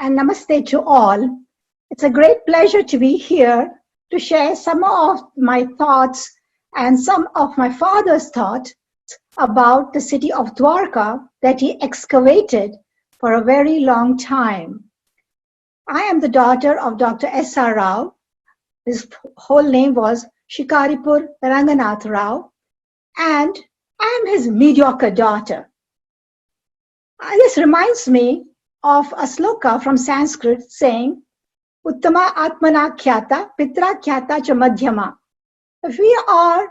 and namaste to all. It's a great pleasure to be here to share some of my thoughts and some of my father's thoughts about the city of Dwarka that he excavated for a very long time. I am the daughter of Dr. S.R. Rao. His whole name was Shikaripur Ranganath Rao, and I am his mediocre daughter. This reminds me of a sloka from Sanskrit saying, Uttama Atmana Khyata, Pitra Khyata Cha Madhyama. If we are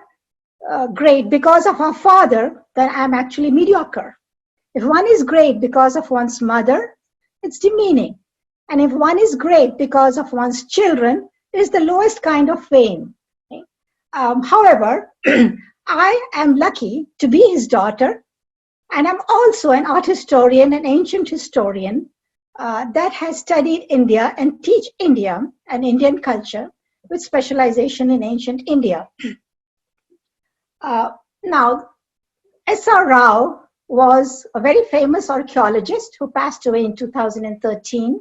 great because of our father, then I'm actually mediocre. If one is great because of one's mother, it's demeaning. And if one is great because of one's children, it is the lowest kind of fame. Okay? However, I am lucky to be his daughter, and I'm also an art historian, an ancient historian that has studied India and teach India and Indian culture with specialization in ancient India. Now, S.R. Rao was a very famous archaeologist who passed away in 2013.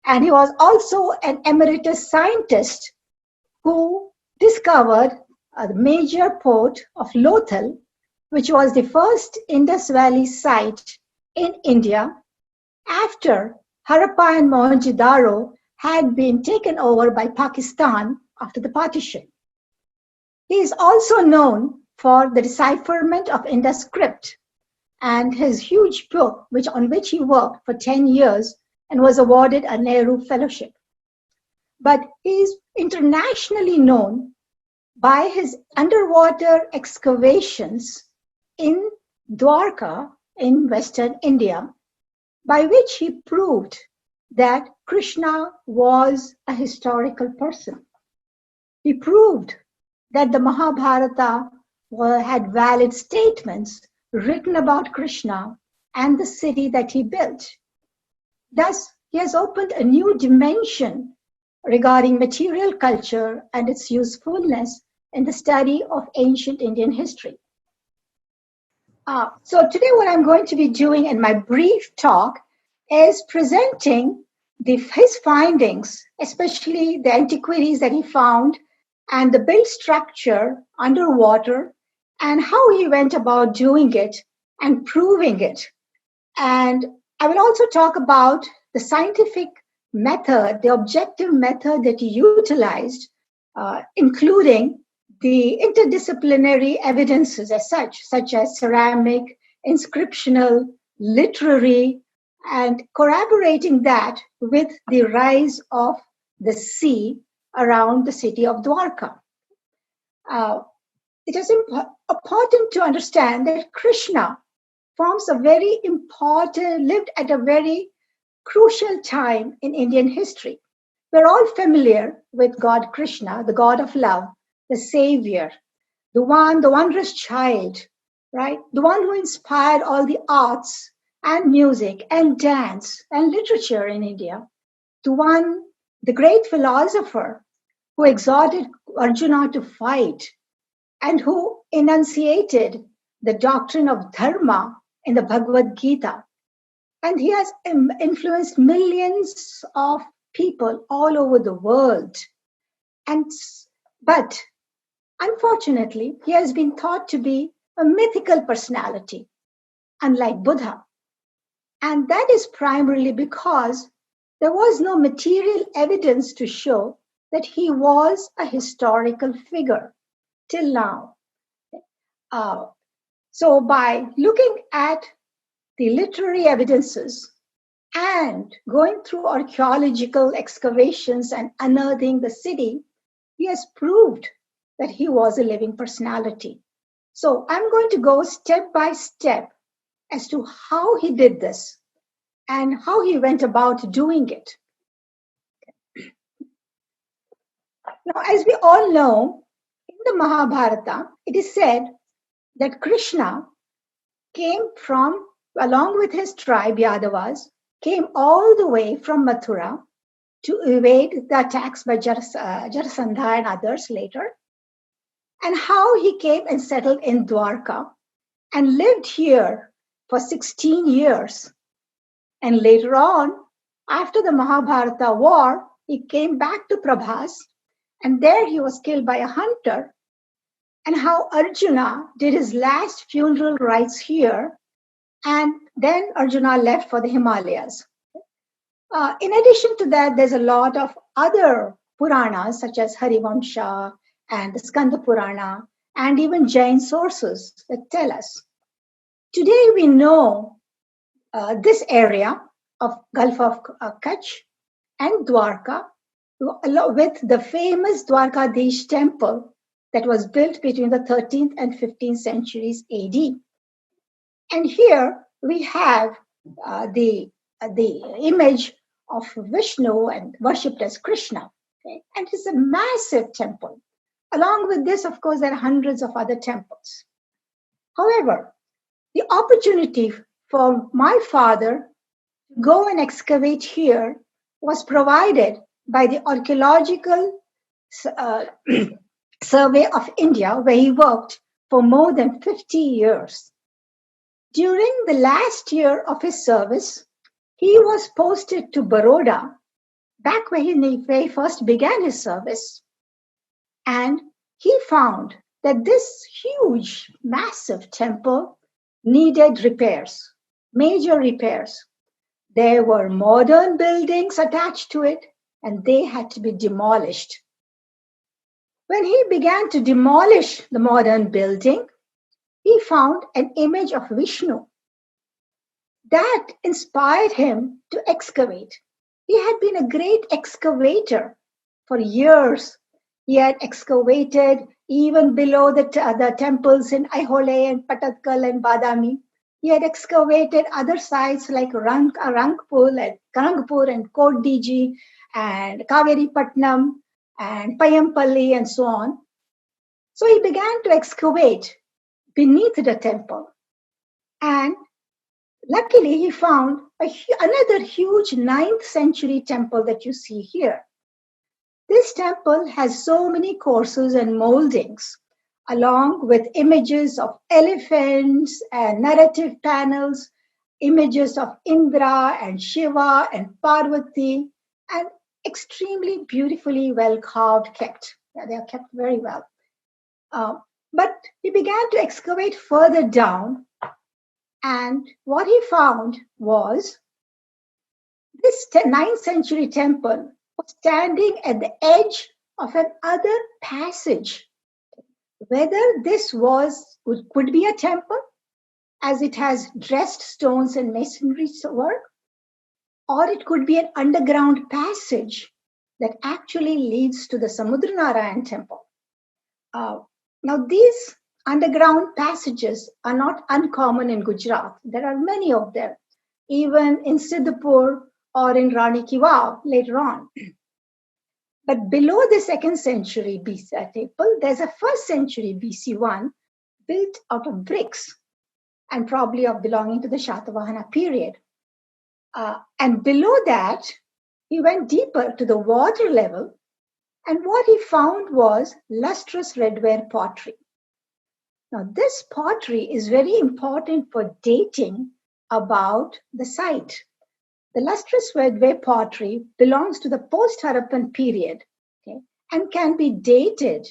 And he was also an emeritus scientist who discovered the major port of Lothal, which was the first Indus Valley site in India after Harappa and Mohenjo-daro had been taken over by Pakistan after the partition. He is also known for the decipherment of Indus script and his huge book, on which he worked for 10 years and was awarded a Nehru Fellowship. But he is internationally known by his underwater excavations in Dwarka in Western India, by which he proved that Krishna was a historical person. He proved that the Mahabharata had valid statements written about Krishna and the city that he built. Thus, he has opened a new dimension regarding material culture and its usefulness in the study of ancient Indian history. So today what I'm going to be doing in my brief talk is presenting his findings, especially the antiquities that he found and the built structure underwater and how he went about doing it and proving it. And I will also talk about the scientific method, the objective method that he utilized, including the interdisciplinary evidences as such as ceramic, inscriptional, literary, and corroborating that with the rise of the sea around the city of Dwarka. It is important to understand that Krishna lived at a very crucial time in Indian history. We're all familiar with God Krishna, the God of love, the savior, the wondrous child, right? The one who inspired all the arts and music and dance and literature in India. The great philosopher who exhorted Arjuna to fight and who enunciated the doctrine of dharma in the Bhagavad Gita. And he has influenced millions of people all over the world. But unfortunately, he has been thought to be a mythical personality, unlike Buddha. And that is primarily because there was no material evidence to show that he was a historical figure till now. So by looking at the literary evidences and going through archaeological excavations and unearthing the city, he has proved that he was a living personality. So I'm going to go step by step as to how he did this and how he went about doing it. Now, as we all know, in the Mahabharata, it is said that Krishna came along with his tribe, Yadavas, came all the way from Mathura to evade the attacks by Jarasandha and others later, and how he came and settled in Dwarka and lived here for 16 years. And later on, After the Mahabharata war, he came back to Prabhas, and there he was killed by a hunter, and how Arjuna did his last funeral rites here, and then Arjuna left for the Himalayas. In addition to that, there's a lot of other Puranas, such as Harivamsha and the Skanda Purana, and even Jain sources that tell us. Today we know this area of Gulf of Kutch and Dwarka with the famous Dwarkadish temple that was built between the 13th and 15th centuries AD. And here we have the image of Vishnu and worshipped as Krishna. Okay? And it's a massive temple. Along with this, of course, there are hundreds of other temples. However, the opportunity for my father to go and excavate here was provided by the Archaeological Survey of India, where he worked for more than 50 years. During the last year of his service, he was posted to Baroda, back where he first began his service. And he found that this huge, massive temple needed repairs, major repairs. There were modern buildings attached to it, and they had to be demolished. When he began to demolish the modern building, he found an image of Vishnu. That inspired him to excavate. He had been a great excavator for years. He had excavated even below the temples in Aihole and Patatkal and Badami. He had excavated other sites like Rangpur and Kodiji and Kaveri Patnam and Payampalli and so on. So he began to excavate beneath the temple. And luckily, he found another huge 9th century temple that you see here. This temple has so many courses and moldings, along with images of elephants and narrative panels, images of Indra and Shiva and Parvati, and extremely beautifully well carved, kept. Yeah, they are kept very well. But he began to excavate further down, and what he found was this 9th century temple was standing at the edge of another passage. Whether this could be a temple, as it has dressed stones and masonry work, or it could be an underground passage that actually leads to the Samudranarayan temple. Now, these underground passages are not uncommon in Gujarat. There are many of them, even in Siddhapur or in Rani Ki Vav later on. But below the 2nd century BC temple, there's a 1st century BC one built out of bricks and probably of belonging to the Shatavahana period. And below that, he went deeper to the water level, and what he found was lustrous redware pottery. Now, this pottery is very important for dating about the site. The lustrous redware pottery belongs to the post-Harappan period, okay, and can be dated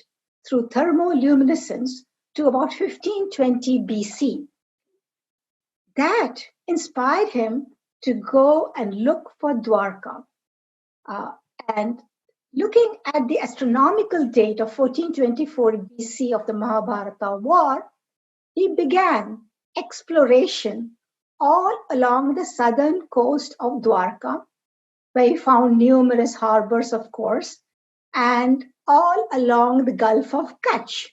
through thermoluminescence to about 1520 BC. That inspired him to go and look for Dwarka. And looking at the astronomical date of 1424 BC of the Mahabharata war, he began exploration all along the southern coast of Dwarka, where he found numerous harbors, of course, and all along the Gulf of Kutch.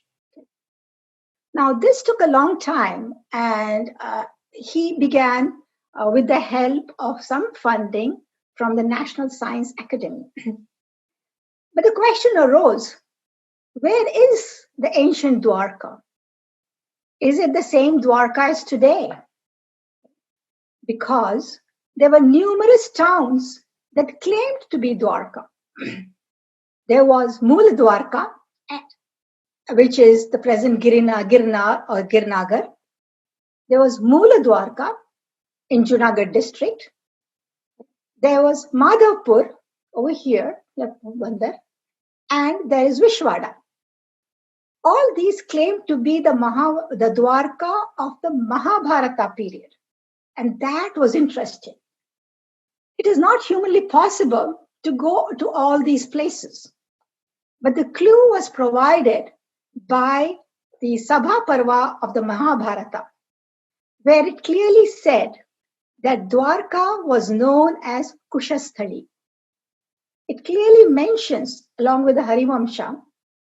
Now, this took a long time, and he began with the help of some funding from the National Science Academy. But the question arose, where is the ancient Dwarka? Is it the same Dwarka as today? Because there were numerous towns that claimed to be Dwarka. There was Mula Dwarka, which is the present Girnar or Girnagar. There was Mula Dwarka in Junagadh district. There was Madhavpur over here, and there is Vishwada. All these claim to be the Dwarka of the Mahabharata period. And that was interesting. It is not humanly possible to go to all these places. But the clue was provided by the Sabha Parva of the Mahabharata, where it clearly said that Dwarka was known as Kushasthali. It clearly mentions, along with the Harivamsha,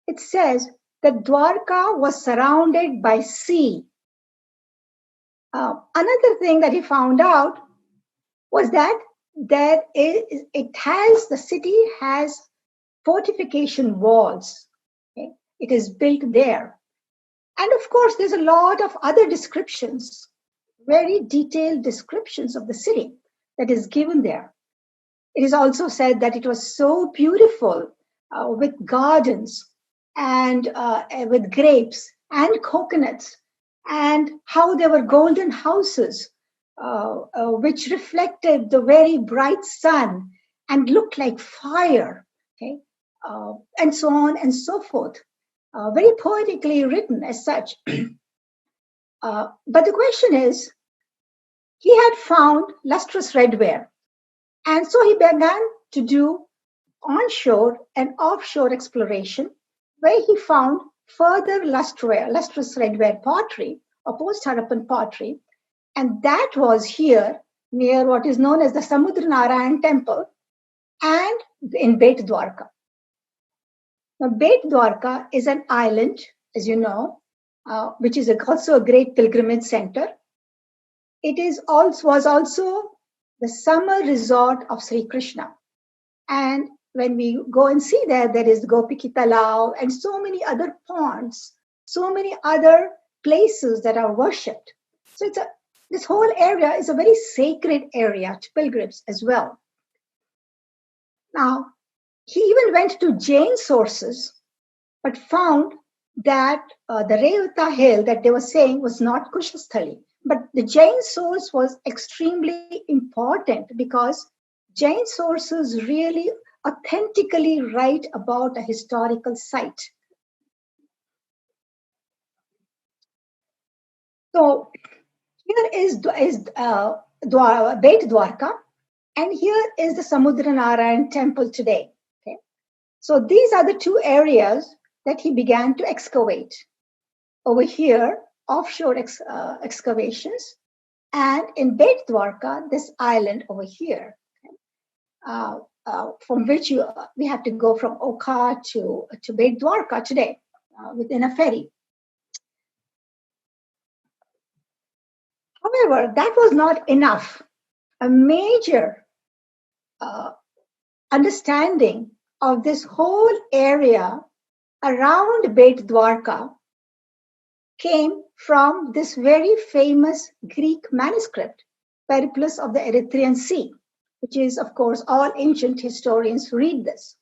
it says that Dwarka was surrounded by sea. Another thing that he found out was that the city has fortification walls. Okay? It is built there. And of course, there's a lot of other descriptions, very detailed descriptions of the city that is given there. It is also said that it was so beautiful with gardens and with grapes and coconuts, and how there were golden houses which reflected the very bright sun and looked like fire, okay? And so on and so forth. Very poetically written as such. But the question is, he had found lustrous redware. And so he began to do onshore and offshore exploration, where he found further lustrous redware pottery or post-Harappan pottery. And that was here near what is known as the Samudranarayan temple and in Bet Dwarka. Now, Bet Dwarka is an island, as you know, which is also a great pilgrimage center. It was also the summer resort of Sri Krishna. And when we go and see there is Gopiki Talao and so many other ponds, so many other places that are worshipped. So this whole area is a very sacred area to pilgrims as well. Now, he even went to Jain sources, but found that the Revata hill that they were saying was not Kushasthali. But the Jain source was extremely important because Jain sources really authentically write about a historical site. So here is Bet Dwarka, and here is the Samudranarayan temple today. Okay? So these are the two areas that he began to excavate. Over here, offshore excavations, and in Bet Dwarka, this island over here, okay? From which we have to go from Oka to Bet Dwarka today within a ferry. However, that was not enough. A major understanding of this whole area around Bet Dwarka came from this very famous Greek manuscript, Periplus of the Erythraean Sea, which is, of course, all ancient historians read this.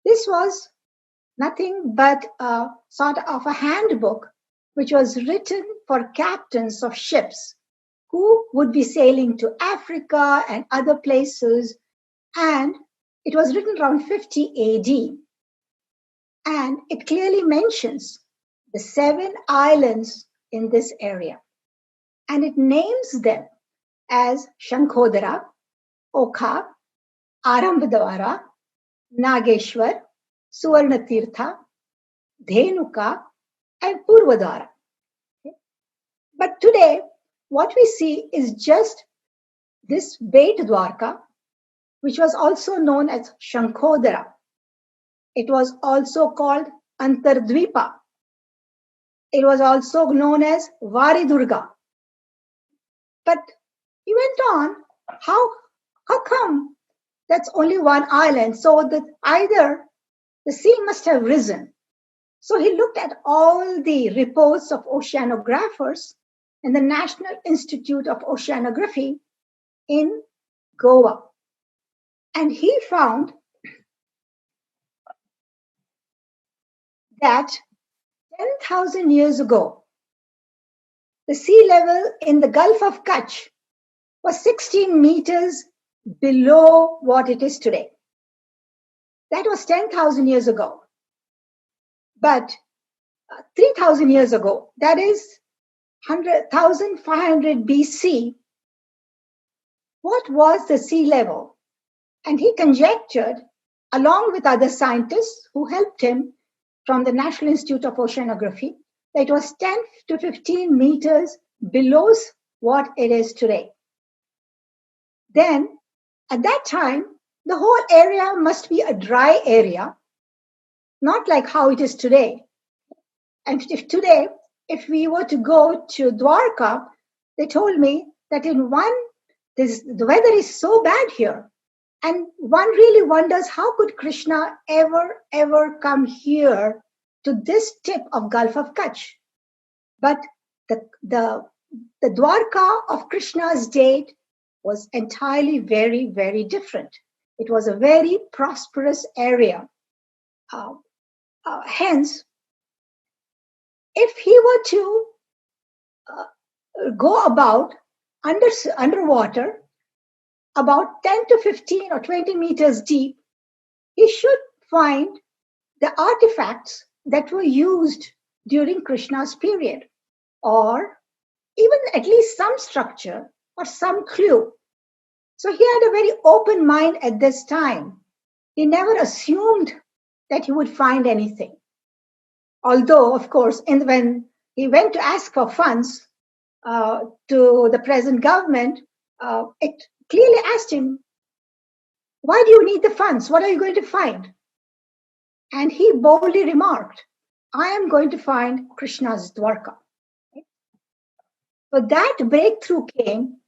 This was nothing but a sort of a handbook which was written for captains of ships who would be sailing to Africa and other places. And it was written around 50 AD. And it clearly mentions the 7 islands in this area. And it names them as Shankhodara, Okha, Arambadwara, Nageshwar, Suvarnatirtha, Dhenuka, and Purvadwara. Okay? But today, what we see is just this Bet Dwarka, which was also known as Shankhodara. It was also called Antardvipa. It was also known as Varidurga. But he went on, how come that's only one island? So that either the sea must have risen. So he looked at all the reports of oceanographers in the National Institute of Oceanography in Goa. And he found that 10,000 years ago, the sea level in the Gulf of Kutch was 16 meters below what it is today. That was 10,000 years ago. But 3,000 years ago, that is 1,500 BC, what was the sea level? And he conjectured, along with other scientists who helped him from the National Institute of Oceanography, that it was 10 to 15 meters below what it is today. Then, at that time, the whole area must be a dry area, not like how it is today. And if today, if we were to go to Dwarka, they told me that the weather is so bad here. And one really wonders, how could Krishna ever come here to this tip of Gulf of Kutch? But the Dwarka of Krishna's date was entirely very, very different. It was a very prosperous area. Hence, if he were to go about underwater, about 10 to 15 or 20 meters deep, he should find the artifacts that were used during Krishna's period, or even at least some structure or some clue. So he had a very open mind at this time. He never assumed that he would find anything. Although, of course, when he went to ask for funds to the present government, it clearly asked him, why do you need the funds? What are you going to find? And he boldly remarked, I am going to find Krishna's Dwarka. But that breakthrough came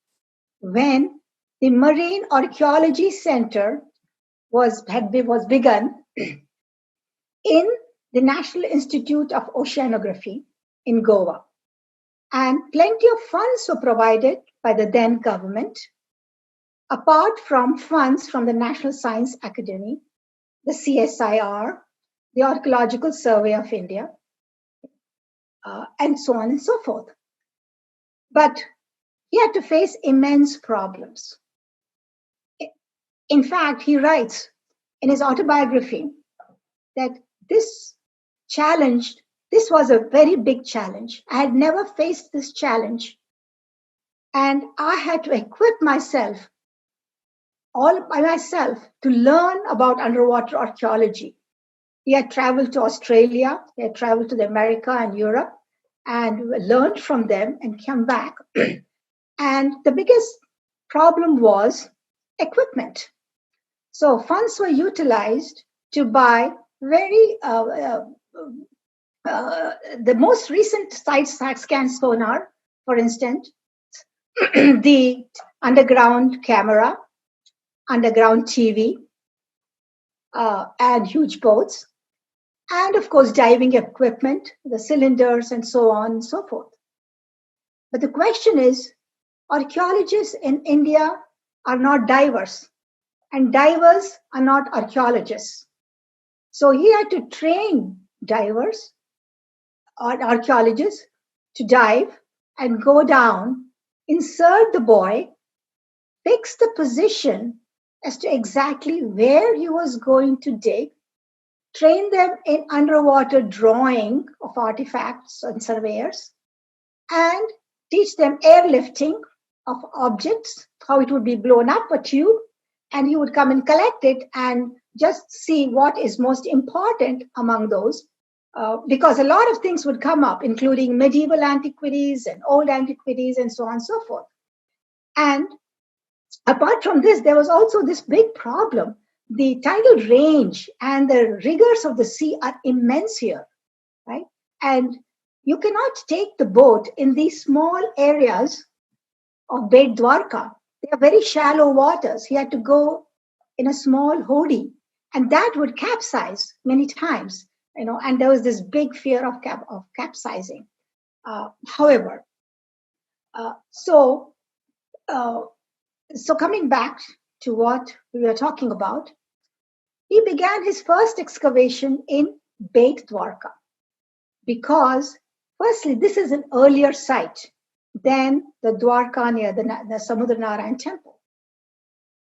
when the Marine Archaeology Center was begun in the National Institute of Oceanography in Goa. And plenty of funds were provided by the then government, apart from funds from the National Science Academy, the CSIR, the Archaeological Survey of India, and so on and so forth. But he had to face immense problems. In fact, he writes in his autobiography that this was a very big challenge. I had never faced this challenge. And I had to equip myself, all by myself, to learn about underwater archaeology. He had traveled to Australia, he had traveled to America and Europe, and learned from them and come back. And the biggest problem was equipment. So funds were utilized to buy the most recent side scan sonar, for instance, the underground camera, underground TV, and huge boats, and of course diving equipment, the cylinders, and so on and so forth. But the question is, archaeologists in India are not divers, and divers are not archaeologists. So he had to train divers or archaeologists to dive and go down, insert the buoy, fix the position as to exactly where he was going to dig, train them in underwater drawing of artifacts and surveyors, and teach them airlifting of objects, how it would be blown up a tube, and he would come and collect it and just see what is most important among those, because a lot of things would come up, including medieval antiquities and old antiquities and so on and so forth. And apart from this, there was also this big problem. The tidal range and the rigors of the sea are immense here, right? And you cannot take the boat in these small areas of Bet Dwarka. They are very shallow waters. He had to go in a small hodi, and that would capsize many times, and there was this big fear of capsizing. However, so coming back to what we were talking about, he began his first excavation in Bet Dwarka because, firstly, this is an earlier site than the Dwarka near the Samudra Narayan temple.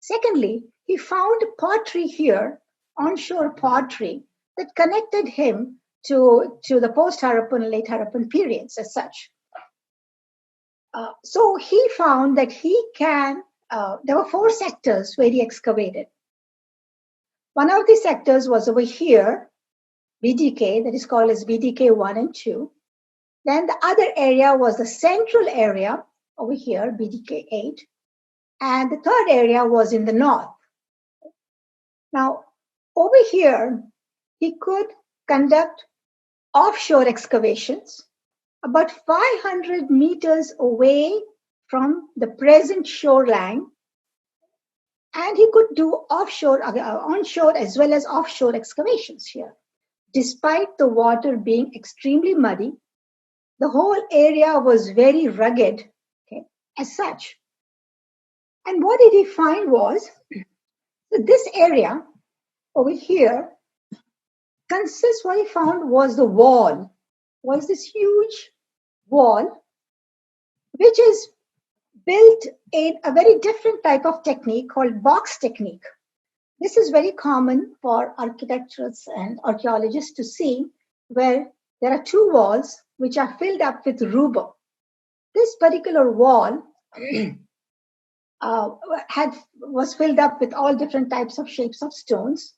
Secondly, he found pottery here, onshore pottery, that connected him to the post-Harappan and late Harappan periods as such. So he found that there were 4 sectors where he excavated. One of the sectors was over here, BDK, that is called as BDK 1 and 2. Then the other area was the central area over here, BDK 8. And the third area was in the north. Now, over here, he could conduct offshore excavations about 500 meters away from the present shoreline. And he could do onshore as well as offshore excavations here. Despite the water being extremely muddy, the whole area was very rugged, okay, as such. And what did he find was that this area over here what he found was the wall, was this huge wall, which is built in a very different type of technique called box technique. This is very common for architects and archaeologists to see, where there are 2 walls which are filled up with rubber. This particular wall was filled up with all different types of shapes of stones,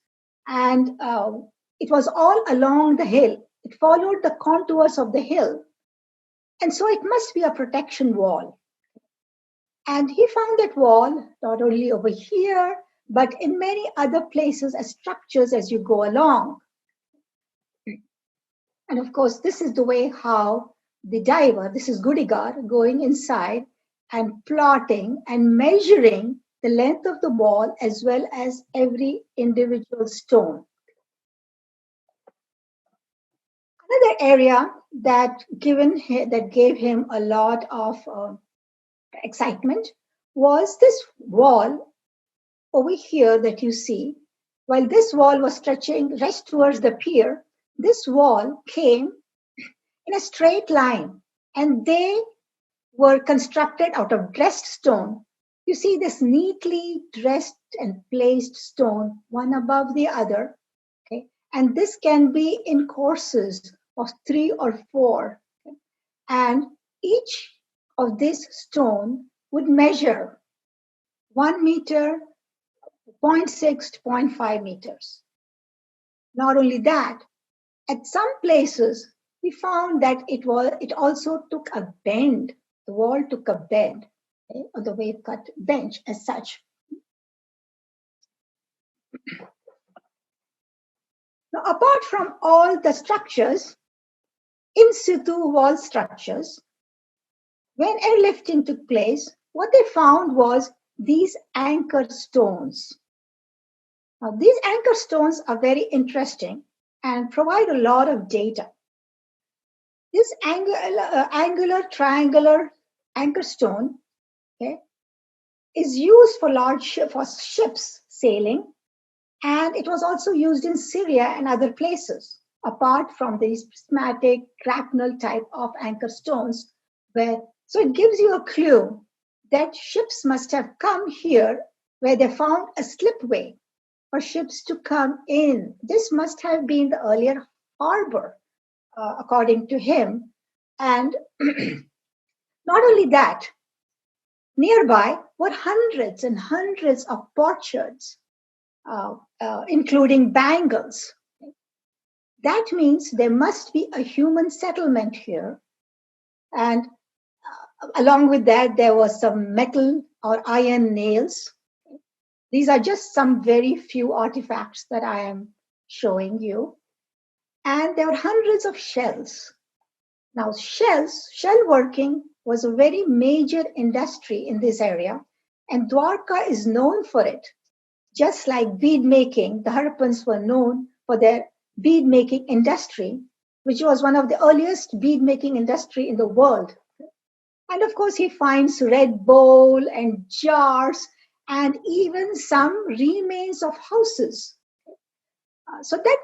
and it was all along the hill. It followed the contours of the hill, and so it must be a protection wall. And he found that wall not only over here, but in many other places as structures as you go along. And of course, this is the way how the diver, this is Gudigar, going inside and plotting and measuring the length of the wall as well as every individual stone. Another area that gave him a lot of excitement was this wall over here that you see. While this wall was stretching right towards the pier, this wall came in a straight line, and they were constructed out of dressed stone. You see this neatly dressed and placed stone, one above the other. Okay? And this can be in courses of 3 or 4. Okay? And each of this stone would measure 1 meter, 0.6 to 0.5 meters. Not only that, at some places, we found that it also took a bend. The wall took a bend, okay, or the wave cut bench as such. Now, apart from all the structures, in situ wall structures, when airlifting took place, what they found was these anchor stones. Now, these anchor stones are very interesting and provide a lot of data. This angular triangular anchor stone, okay, is used for for ships sailing, and it was also used in Syria and other places, apart from these prismatic grapnel type of anchor stones. So it gives you a clue that ships must have come here where they found a slipway for ships to come in. This must have been the earlier harbor, according to him. And not only that, nearby were hundreds and hundreds of potsherds, including bangles. That means there must be a human settlement here. And along with that, there was some metal or iron nails. These are just some very few artifacts that I am showing you. And there were hundreds of shells. Now, shell working was a very major industry in this area, and Dwarka is known for it. Just like bead making, the Harappans were known for their bead making industry, which was one of the earliest bead making industry in the world. And of course, he finds red bowl and jars and even some remains of houses. So that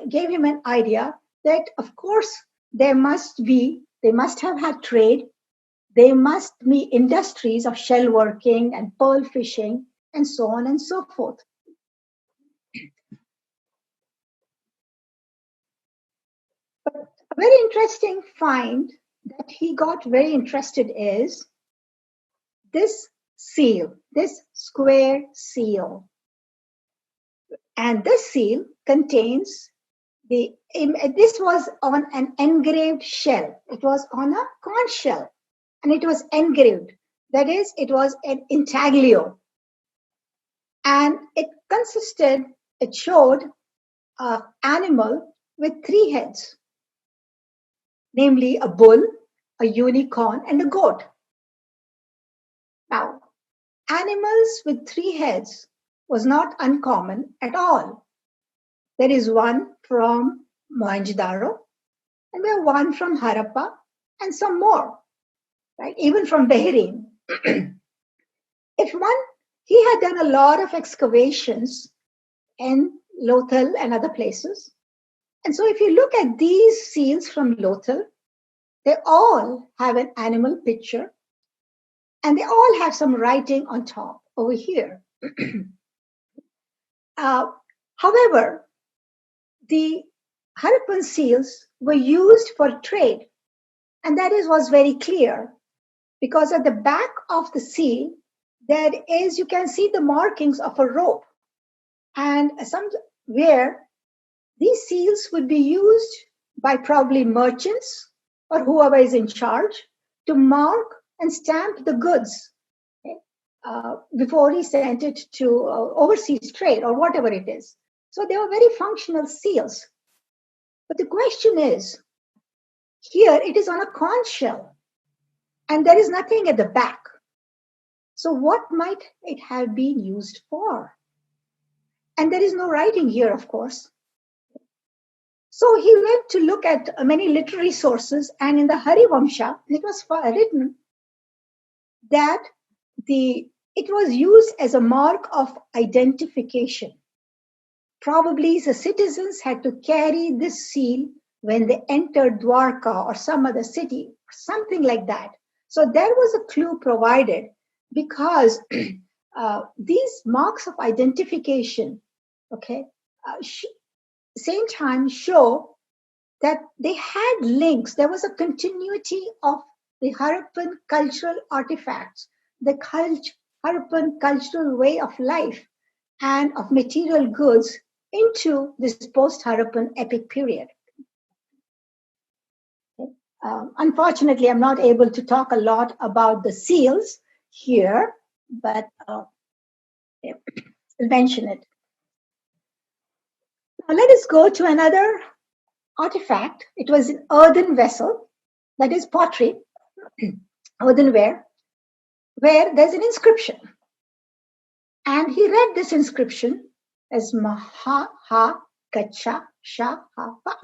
gave him an idea that, of course, they must have had trade. They must be industries of shell working and pearl fishing and so on and so forth. But a very interesting find that he got very interested is this seal, this square seal. And this seal contains this was on an engraved shell. It was on a conch shell and it was engraved. That is, it was an intaglio. And it showed an animal with 3 heads, namely a bull, a unicorn, and a goat. Now, animals with 3 heads was not uncommon at all. There is one from Mohenjo-daro, and there one from Harappa, and some more, right? Even from Bahrain. He had done a lot of excavations in Lothal and other places. And so if you look at these seals from Lothal, they all have an animal picture, and they all have some writing on top over here. However, the Harappan seals were used for trade, and that was very clear because at the back of the seal, you can see the markings of a rope, and where these seals would be used by probably merchants or whoever is in charge to mark and stamp the goods before he sent it to overseas trade or whatever it is. So they were very functional seals. But the question is, here it is on a conch shell and there is nothing at the back. So what might it have been used for? And there is no writing here, of course. So he went to look at many literary sources, and in the Harivamsha, it was written that it was used as a mark of identification. Probably the citizens had to carry this seal when they entered Dwarka or some other city, something like that. So there was a clue provided because these marks of identification, same time show that they had links. There was a continuity of the Harappan cultural artifacts, the Harappan cultural way of life and of material goods into this post-Harappan epic period. Unfortunately, I'm not able to talk a lot about the seals here, but I'll mention it. Now let us go to another artifact. It was an earthen vessel, that is pottery, earthenware, where there's an inscription. And he read this inscription as Maha Ha Gacha Sha Ha Pa.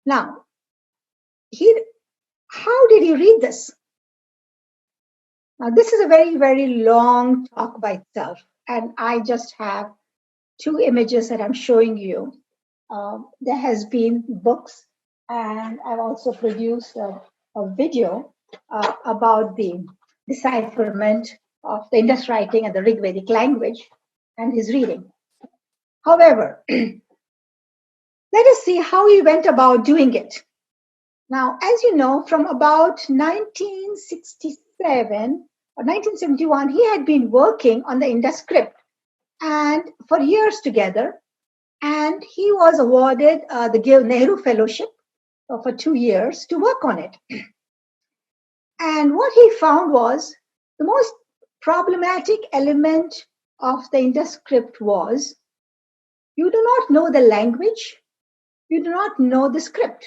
Now, how did he read this? Now, this is a very, very long talk by itself, and I just have 2 images that I'm showing you. There has been books, and I've also produced a video about the decipherment of the Indus writing and the Rigvedic language and his reading. However, let us see how he went about doing it. Now, as you know, from about 1967 or 1971, he had been working on the Indus script and for years together. And he was awarded the Nehru Fellowship for 2 years to work on it. And what he found was the most problematic element of the Indus script was you do not know the language, you do not know the script.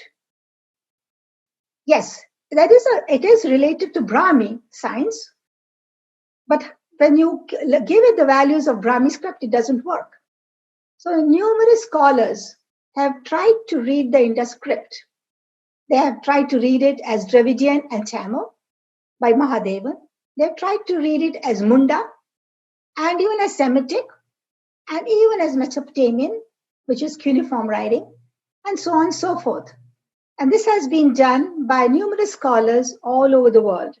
Yes, it is related to Brahmi science, but when you give it the values of Brahmi script, it doesn't work. So numerous scholars have tried to read the Indus script. They have tried to read it as Dravidian and Tamil by Mahadevan. They've tried to read it as Munda and even as Semitic and even as Mesopotamian, which is cuneiform writing, and so on and so forth. And this has been done by numerous scholars all over the world.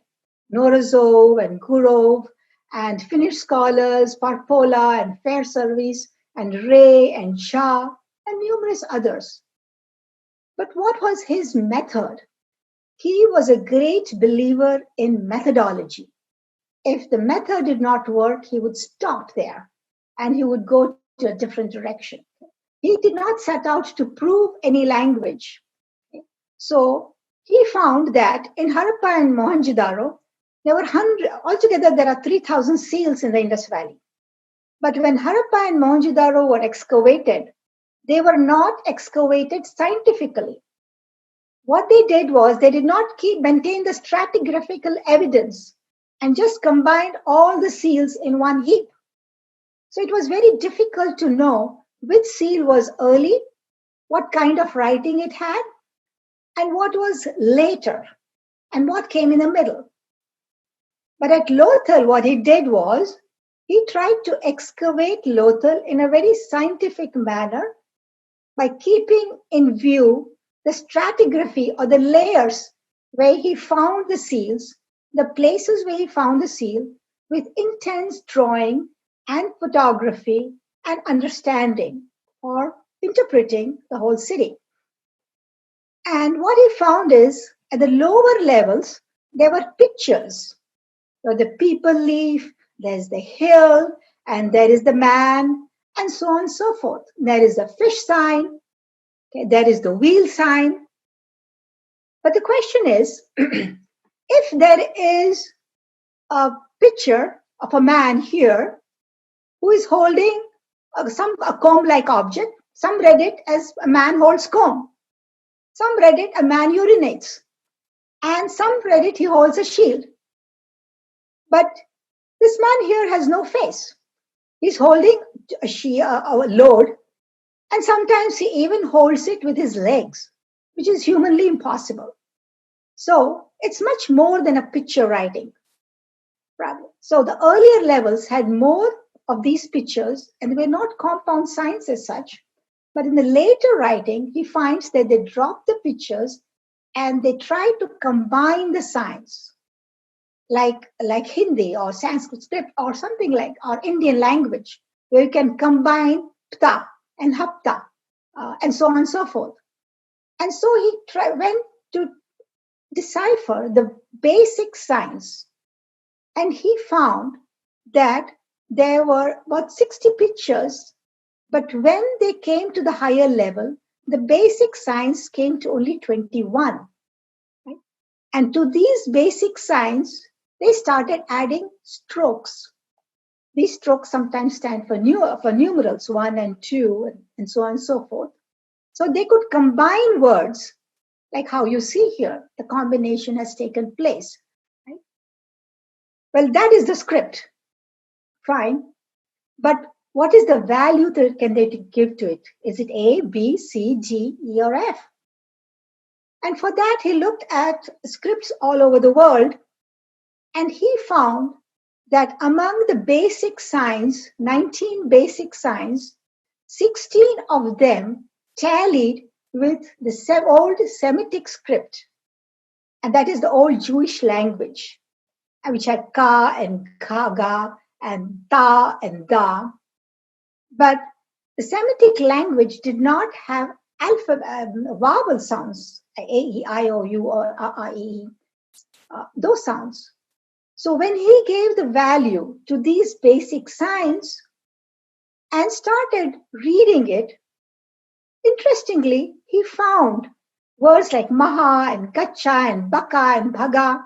Morozov and Gurov and Finnish scholars, Parpola and Fairservice, and Ray and Shah, and numerous others. But what was his method? He was a great believer in methodology. If the method did not work, he would stop there and he would go to a different direction. He did not set out to prove any language. So he found that in Harappa and Mohenjo-daro, there were altogether there are 3,000 seals in the Indus Valley. But when Harappa and Mohenjo-daro were excavated, they were not excavated scientifically. What they did was they did not maintain the stratigraphical evidence and just combined all the seals in one heap. So it was very difficult to know which seal was early, what kind of writing it had, and what was later, and what came in the middle. But at Lothal, what he did was he tried to excavate Lothal in a very scientific manner by keeping in view the stratigraphy or the layers where he found the seals, the places where he found the seal, with intense drawing and photography and understanding or interpreting the whole city. And what he found is at the lower levels, there were pictures. So the people leaf, there's the hill, and there is the man, and so on and so forth. There is the fish sign, okay, there is the wheel sign. But the question is, if there is a picture of a man here who is holding a comb-like object, some read it as a man holds comb. Some read it a man urinates. And some read it he holds a shield. But this man here has no face. He's holding a load, and sometimes he even holds it with his legs, which is humanly impossible. So it's much more than a picture writing problem. So the earlier levels had more of these pictures, and they were not compound signs as such. But in the later writing, he finds that they drop the pictures and they try to combine the signs, like Hindi or Sanskrit script or something like our Indian language, where you can combine pta and hapta and so on and so forth. And so he went to decipher the basic signs, and he found that there were about 60 pictures, but when they came to the higher level, the basic signs came to only 21. Right? And to these basic signs, they started adding strokes. These strokes sometimes stand for numerals 1 and 2 and so on and so forth. So they could combine words like how you see here, the combination has taken place. Right? Well, that is the script. Fine. But what is the value that can they give to it? Is it A, B, C, D, E, or F? And for that, he looked at scripts all over the world, and he found that among the basic signs, 19 basic signs, 16 of them tallied with the old Semitic script. And that is the old Jewish language, which had Ka and Kaga and Ta and Da. But the Semitic language did not have vowel sounds, A, E, I, O, U, or A, E, those sounds. So when he gave the value to these basic signs and started reading it, interestingly, he found words like Maha and Kacha and Baka and Bhaga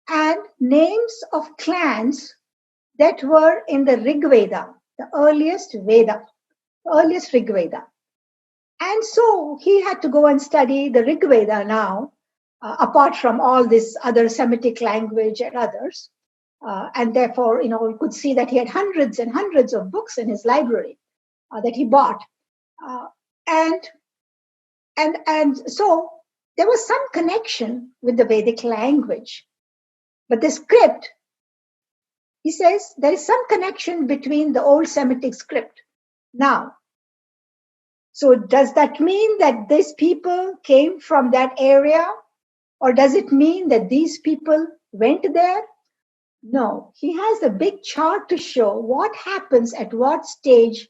and names of clans that were in the Rig Veda, the earliest Rig Veda. And so he had to go and study the Rig Veda now, apart from all this other Semitic language and others. And therefore, we could see that he had hundreds and hundreds of books in his library that he bought. And so there was some connection with the Vedic language. But the script, he says, there is some connection between the old Semitic script. Now, so does that mean that these people came from that area? Or does it mean that these people went there? No, he has a big chart to show what happens at what stage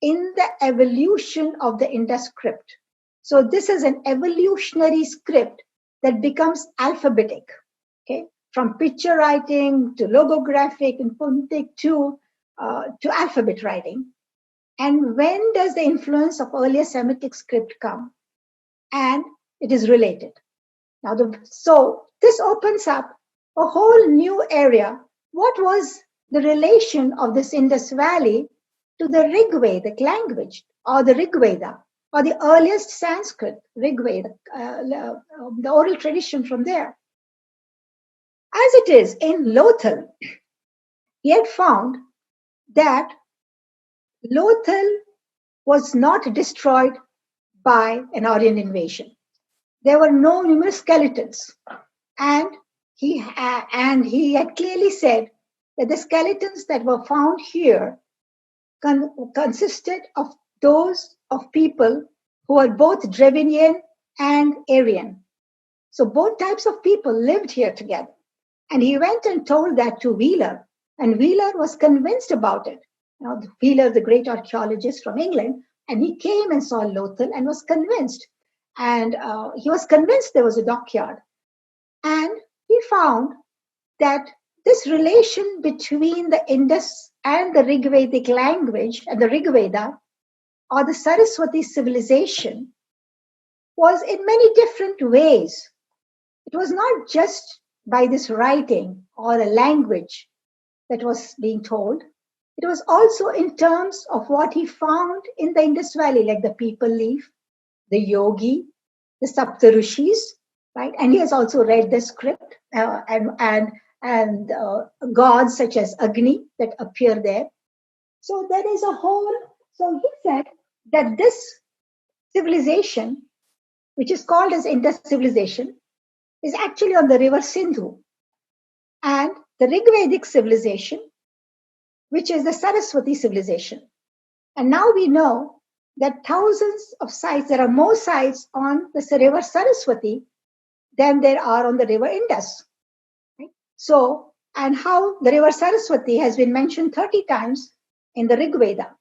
in the evolution of the Indus script. So this is an evolutionary script that becomes alphabetic, okay, from picture writing to logographic and phonetic to alphabet writing. And when does the influence of earlier Semitic script come? And it is related. Now, so this opens up a whole new area. What was the relation of this Indus Valley to the Rigvedic language, or the Rigveda, or the earliest Sanskrit Rigveda, the oral tradition from there? As it is in Lothal, he had found that Lothal was not destroyed by an Aryan invasion. There were no numerous skeletons, and he had clearly said that the skeletons that were found here consisted of those of people who were both Dravidian and Aryan. So both types of people lived here together. And he went and told that to Wheeler, and Wheeler was convinced about it. Now, Wheeler, the great archaeologist from England, and he came and saw Lothal and was convinced. And he was convinced there was a dockyard. And he found that this relation between the Indus and the Rigvedic language and the Rigveda, or the Saraswati civilization, was in many different ways. It was not just by this writing or a language that was being told. It was also in terms of what he found in the Indus Valley, like the people leaf, the yogi, the Saptarishis, right? And he has also read the script and gods such as Agni that appear there. So there is a whole. So he said that this civilization, which is called as Indus civilization, is actually on the river Sindhu, and the Rigvedic civilization, which is the Saraswati civilization. And now we know that thousands of sites, there are more sites on the river Saraswati than there are on the river Indus. Right? So, and how the river Saraswati has been mentioned 30 times in the Rig Veda,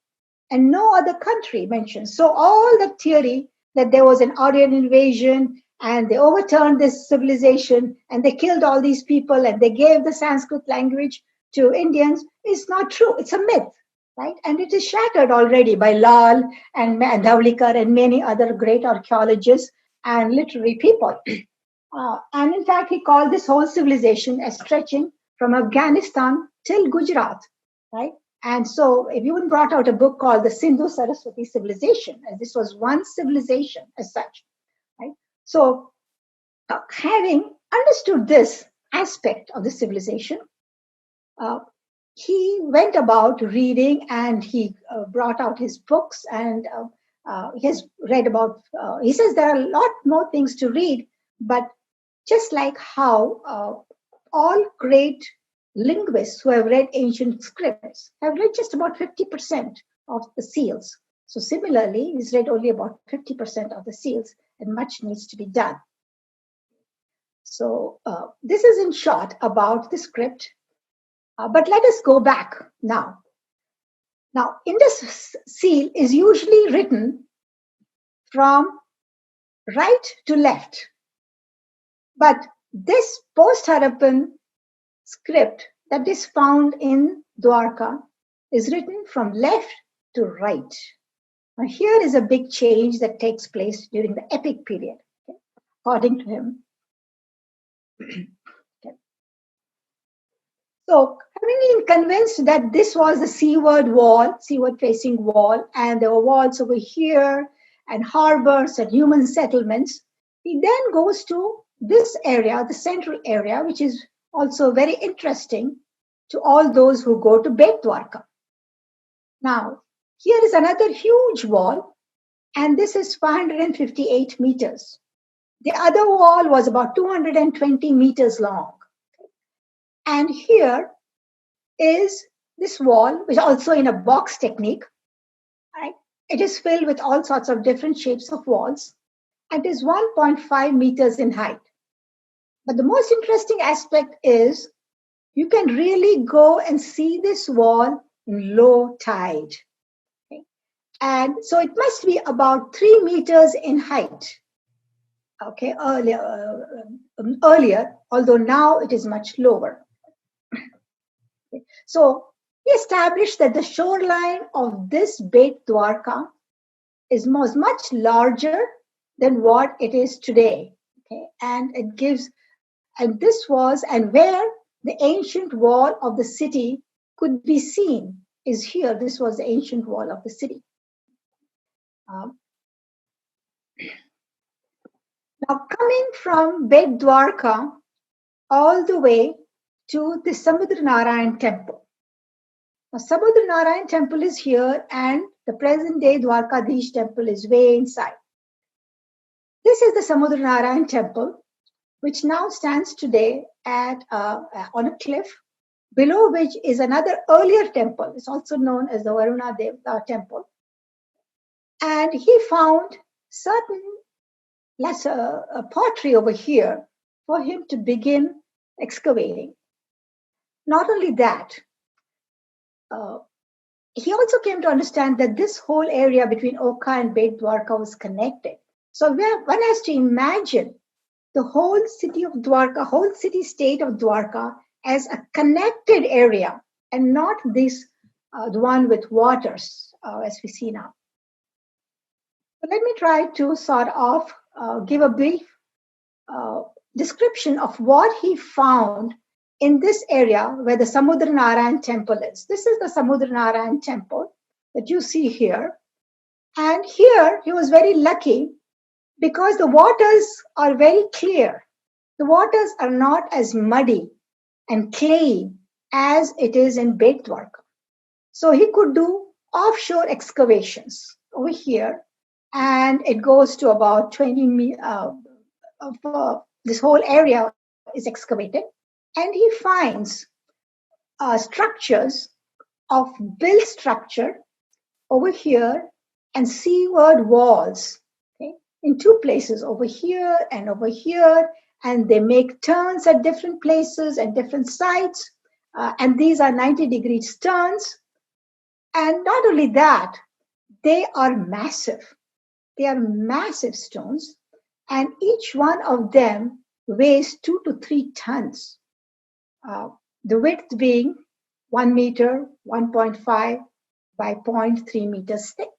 and no other country mentioned. So all the theory that there was an Aryan invasion and they overturned this civilization and they killed all these people and they gave the Sanskrit language to Indians is not true. It's a myth, right? And it is shattered already by Lal and Dhaulikar and many other great archaeologists and literary people. And in fact, he called this whole civilization as stretching from Afghanistan till Gujarat, right? And so if you brought out a book called the Sindhu Saraswati Civilization, and this was one civilization as such, right? So having understood this aspect of the civilization, he went about reading and he brought out his books and he has read about, he says there are a lot more things to read, but just like how all great linguists who have read ancient scripts have read just about 50% of the seals. So similarly, he's read only about 50% of the seals, and much needs to be done. So this is in short about the script, but let us go back now. Now, Indus seal is usually written from right to left, but this post-Harappan script that is found in Dwarka is written from left to right. Now, here is a big change that takes place during the epic period, okay, according to him. Okay. So, having been convinced that this was a seaward wall, seaward facing wall, and there were walls over here, and harbors and human settlements, he then goes to this area, the central area, which is also very interesting to all those who go to Bet Dwarka. Now, here is another huge wall, and this is 558 meters. The other wall was about 220 meters long. And here is this wall, which is also in a box technique. Right? It is filled with all sorts of different shapes of walls, and is 1.5 meters in height. But the most interesting aspect is you can really go and see this wall in low tide. Okay? And so it must be about 3 meters in height. Okay, earlier, although now it is much lower. Okay. So we established that the shoreline of this Bet Dwarka is much larger than what it is today. Okay, and it gives, and this was, and where the ancient wall of the city could be seen is here. This was the ancient wall of the city. Now, coming from Bet Dwarka all the way to the Samudra Narayan temple. Now, Samudra Narayan temple is here, and the present day Dwarkadish temple is way inside. This is the Samudra Narayan temple, which now stands today at on a cliff, below which is another earlier temple. It's also known as the Varuna Devta temple. And he found certain lesser pottery over here for him to begin excavating. Not only that, he also came to understand that this whole area between Oka and Bet Dwarka was connected. So one has to imagine the whole city of Dwarka, whole city-state of Dwarka as a connected area and not this, the one with waters as we see now. So let me try to sort of give a brief description of what he found in this area where the Samudra Narayan temple is. This is the Samudra Narayan temple that you see here. And here he was very lucky because the waters are very clear. The waters are not as muddy and clayey as it is in Bet Dwarka. So he could do offshore excavations over here, and it goes to about 20 meters. This whole area is excavated, and he finds structures of built structure over here and seaward walls, okay, in two places, over here and over here, and they make turns at different places and different sites, and these are 90-degree turns. And not only that, they are massive. They are massive stones, and each one of them weighs 2 to 3 tons. The width being 1 meter, 1.5 by 0.3 meters thick.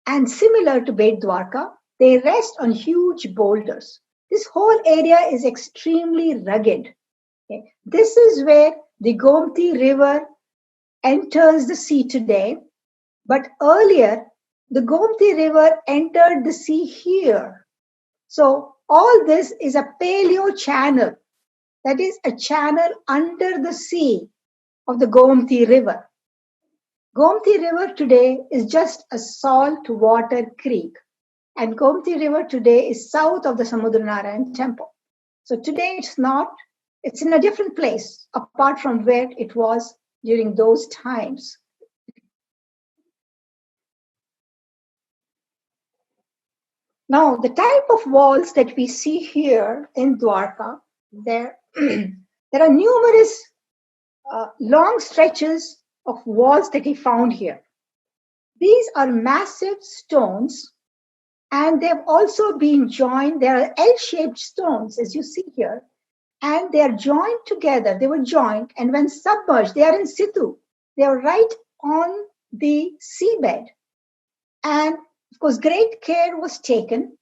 And similar to Bet Dwarka, they rest on huge boulders. This whole area is extremely rugged. Okay? This is where the Gomti River enters the sea today, but earlier the Gomti River entered the sea here. So all this is a paleo channel, that is a channel under the sea of the Gomti River. Gomti River today is just a salt water creek, and Gomti River today is south of the Samudra Narayan temple. So today it's in a different place apart from where it was during those times. Now, the type of walls that we see here in Dwarka, there are numerous long stretches of walls that he found here. These are massive stones, and they've also been joined. They are L-shaped stones, as you see here, and they are joined together. They were joined, and when submerged, they are in situ. They are right on the seabed. And of course, great care was taken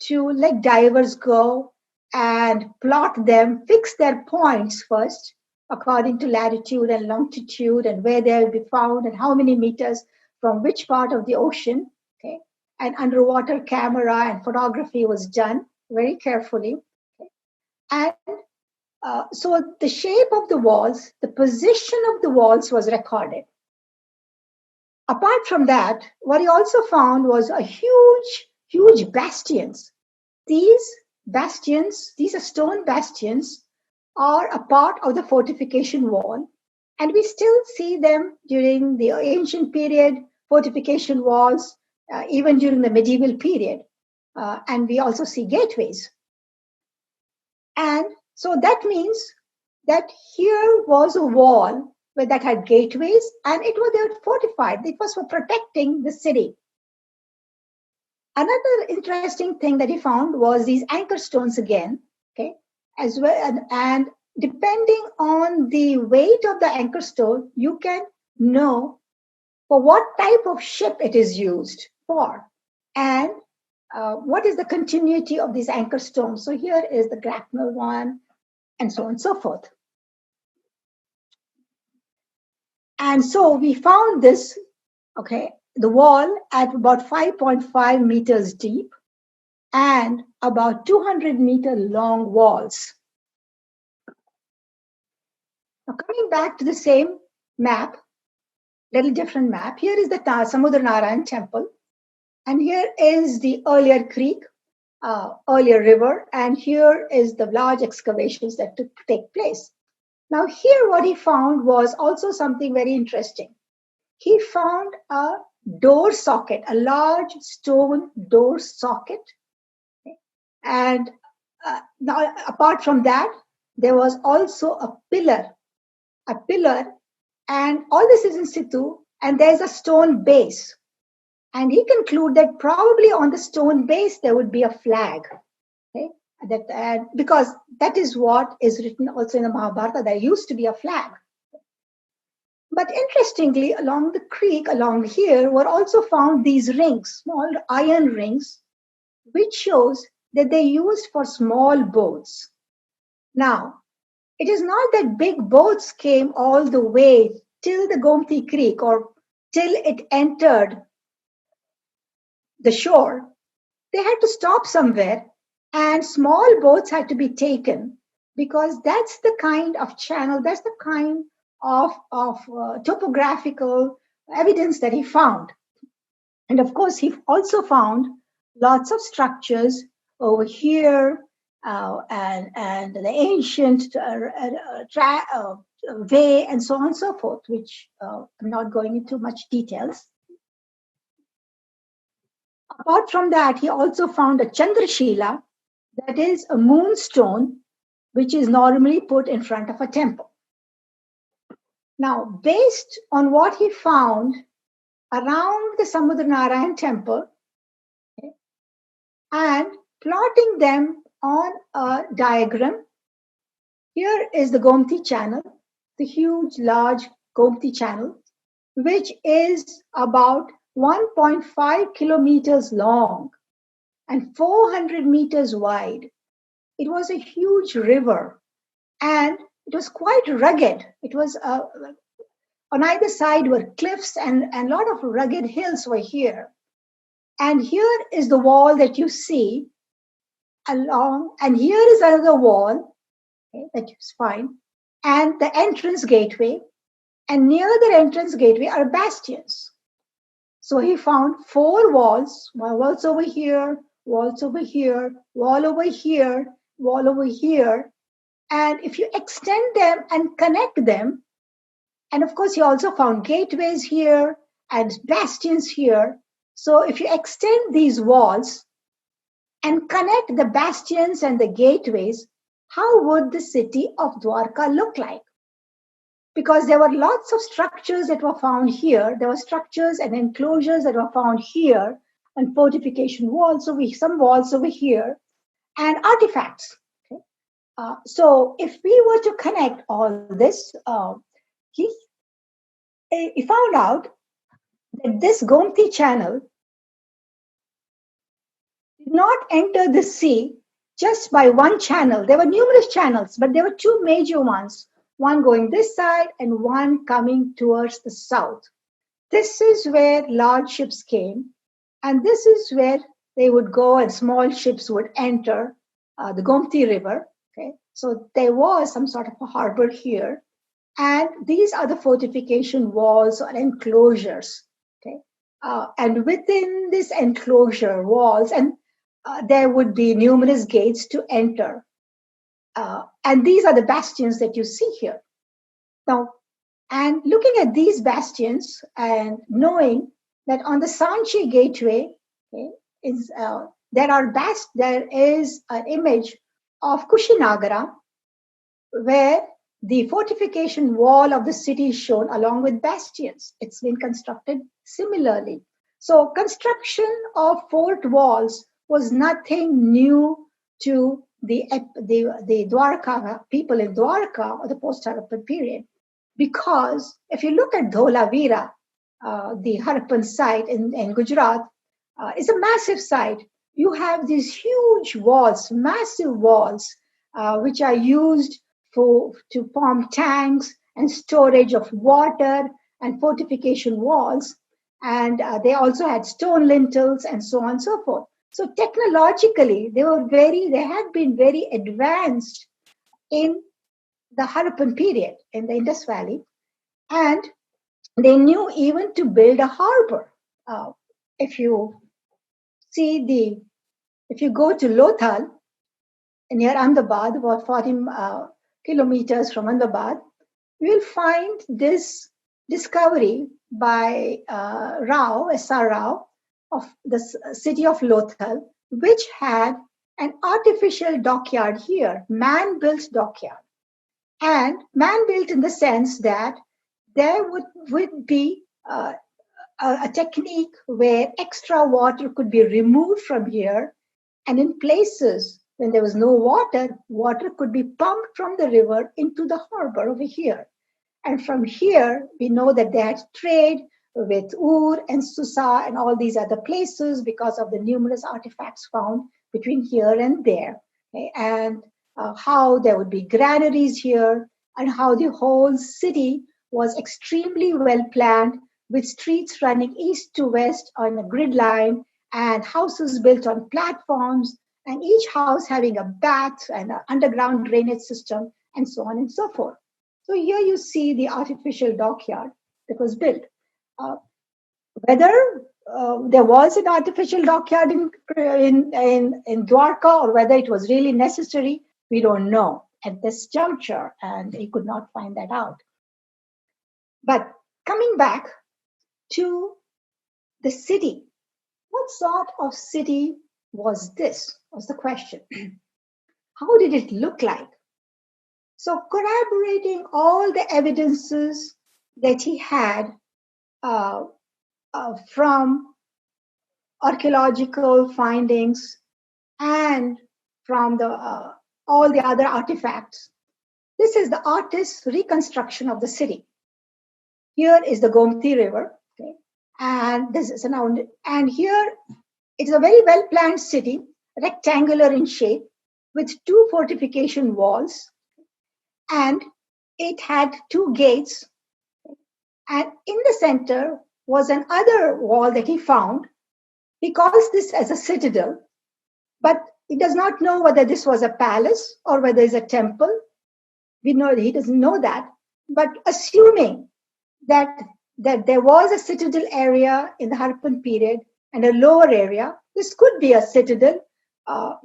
to let divers go and plot them, fix their points first, according to latitude and longitude and where they will be found and how many meters from which part of the ocean. Okay, and underwater camera and photography was done very carefully. Okay? And so the shape of the walls, the position of the walls was recorded. Apart from that, what he also found was a huge bastions. These bastions, these are stone bastions, are a part of the fortification wall, and we still see them during the ancient period, fortification walls, even during the medieval period, and we also see gateways. And so that means that here was a wall that had gateways, and it was, they were fortified. It was for protecting the city. Another interesting thing that he found was these anchor stones again, okay, as well, and depending on the weight of the anchor stone, you can know for what type of ship it is used for, and what is the continuity of these anchor stones. So here is the Grapnel one, and so on and so forth. And so we found this, okay, the wall at about 5.5 meters deep and about 200-meter long walls. Now coming back to the same map, little different map. Here is the Samudranarayan temple, and here is the earlier creek, earlier river, and here is the large excavations that take place. Now here what he found was also something very interesting. He found a door socket, a large stone door socket. And now, apart from that, there was also a pillar, and all this is in situ, and there's a stone base. And he concluded that probably on the stone base there would be a flag. Okay? Because that is what is written also in the Mahabharata, there used to be a flag. But interestingly, along the creek, along here, were also found these rings, small iron rings, which shows that they used for small boats. Now, it is not that big boats came all the way till the Gomti Creek or till it entered the shore. They had to stop somewhere, and small boats had to be taken, because that's the kind of channel, that's the kind of topographical evidence that he found. And of course, he also found lots of structures over here, and the ancient way, and so on and so forth, which I'm not going into much details. Apart from that, he also found a Chandrashila, that is a moonstone, which is normally put in front of a temple. Now, based on what he found around the Samudranarayan temple, okay, and plotting them on a diagram, here is the Gomti channel, the huge, large Gomti channel, which is about 1.5 kilometers long and 400 meters wide. It was a huge river, and it was quite rugged. It was on either side were cliffs, and a lot of rugged hills were here. And here is the wall that you see along, and here is another wall, okay, that you find, and the entrance gateway. And near the entrance gateway are bastions. So he found 4 walls, walls over here, walls over here, wall over here, wall over here. And if you extend them and connect them, and of course, he also found gateways here and bastions here. So if you extend these walls and connect the bastions and the gateways, how would the city of Dwarka look like? Because there were lots of structures that were found here. There were structures and enclosures that were found here, and fortification walls, some walls over here, and artifacts. Okay? So if we were to connect all this, he found out that this Gomti channel did not enter the sea just by one channel. There were numerous channels, but there were 2 major ones, one going this side and one coming towards the south. This is where large ships came, and this is where they would go, and small ships would enter the Gomti River. Okay? So there was some sort of a harbor here. And these are the fortification walls or enclosures. Okay? And within this enclosure walls, and there would be numerous gates to enter. And these are the bastions that you see here. Now, and looking at these bastions and knowing that on the Sanchi gateway, okay, there is an image of Kushinagara, where the fortification wall of the city is shown along with bastions. It's been constructed similarly. So construction of fort walls was nothing new to the Dwarka people in Dwarka or the post-Harappan period. Because if you look at Dholavira, the Harappan site in Gujarat, is a massive site. You have these huge walls, massive walls, which are used to form tanks and storage of water and fortification walls. And they also had stone lintels and so on and so forth. So technologically, they had been very advanced in the Harappan period in the Indus Valley. And they knew even to build a harbor. If you go to Lothal, near Ahmedabad, about 40 kilometers from Ahmedabad, you will find this discovery by S.R. Rao of the city of Lothal, which had an artificial dockyard here, man-built dockyard. And man-built in the sense that there would be a technique where extra water could be removed from here, and in places when there was no water, water could be pumped from the river into the harbor over here. And from here, we know that they had trade with Ur and Susa and all these other places because of the numerous artifacts found between here and there. Okay? And how there would be granaries here, and how the whole city was extremely well planned, with streets running east to west on a grid line, and houses built on platforms, and each house having a bath and an underground drainage system, and so on and so forth. So here you see the artificial dockyard that was built. Whether there was an artificial dockyard in Dwarka, or whether it was really necessary, we don't know at this juncture, and he could not find that out. But coming back to the city, what sort of city was this? Was the question. How did it look like? So corroborating all the evidences that he had from archaeological findings and from all the other artifacts, this is the artist's reconstruction of the city. Here is the Gomti River, okay? And this is and here it's a very well planned city, rectangular in shape, with 2 fortification walls, and it had 2 gates. And in the center was another wall that he found. He calls this as a citadel, but he does not know whether this was a palace or whether it's a temple. We know he doesn't know that, but assuming that there was a citadel area in the Harappan period and a lower area, this could be a citadel.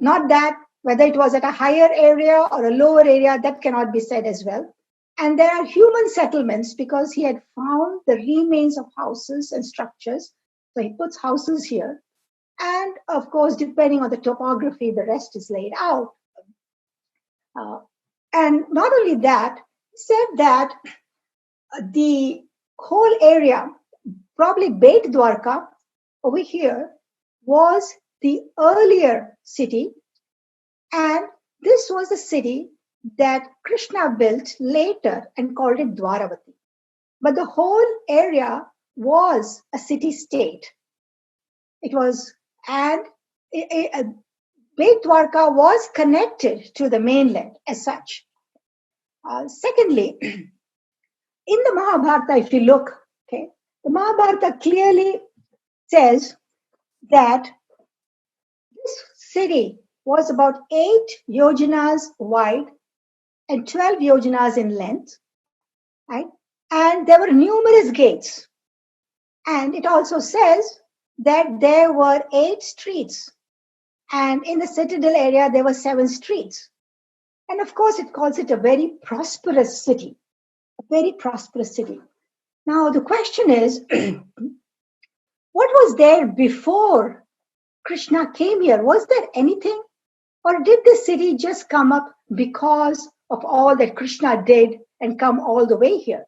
Not that whether it was at a higher area or a lower area, that cannot be said as well. And there are human settlements because he had found the remains of houses and structures. So he puts houses here. And of course, depending on the topography, the rest is laid out. And not only that, he said that the whole area, probably Beit Dwarka over here, was the earlier city. And this was the city that Krishna built later and called it Dwaravati. But the whole area was a city-state. It was, and Beit Dwarka was connected to the mainland as such. Secondly, in the Mahabharata, if you look, okay, the Mahabharata clearly says that this city was about 8 yojanas wide and 12 yojanas in length, right? And there were numerous gates. And it also says that there were 8 streets. And in the citadel area, there were 7 streets. And of course, it calls it a very prosperous city, a very prosperous city. Now, the question is, what was there before Krishna came here? Was there anything? Or did the city just come up because of all that Krishna did and come all the way here.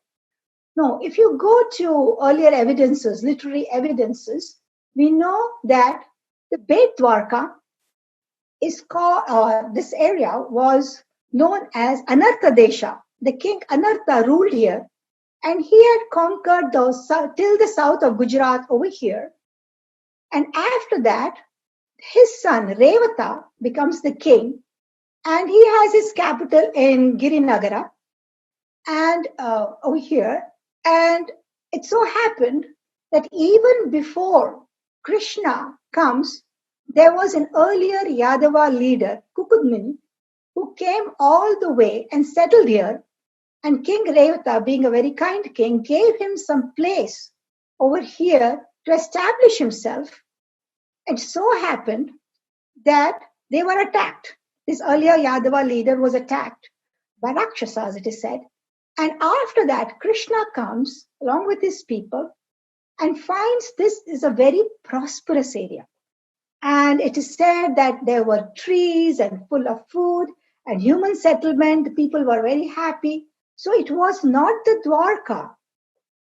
No, if you go to earlier evidences, literary evidences, we know that the Bet Dwarka is called, this area was known as Anartha Desha. The king Anartha ruled here, and he had conquered till the south of Gujarat over here. And after that, his son Revata becomes the king, and he has his capital in Girinagara and over here. And it so happened that even before Krishna comes, there was an earlier Yadava leader, Kukudmini, who came all the way and settled here. And King Revata, being a very kind king, gave him some place over here to establish himself. It so happened that they were attacked. This earlier Yadava leader was attacked by Rakshasas, it is said. And after that, Krishna comes along with his people and finds this is a very prosperous area. And it is said that there were trees and full of food and human settlement. The people were very happy. So it was not the Dwarka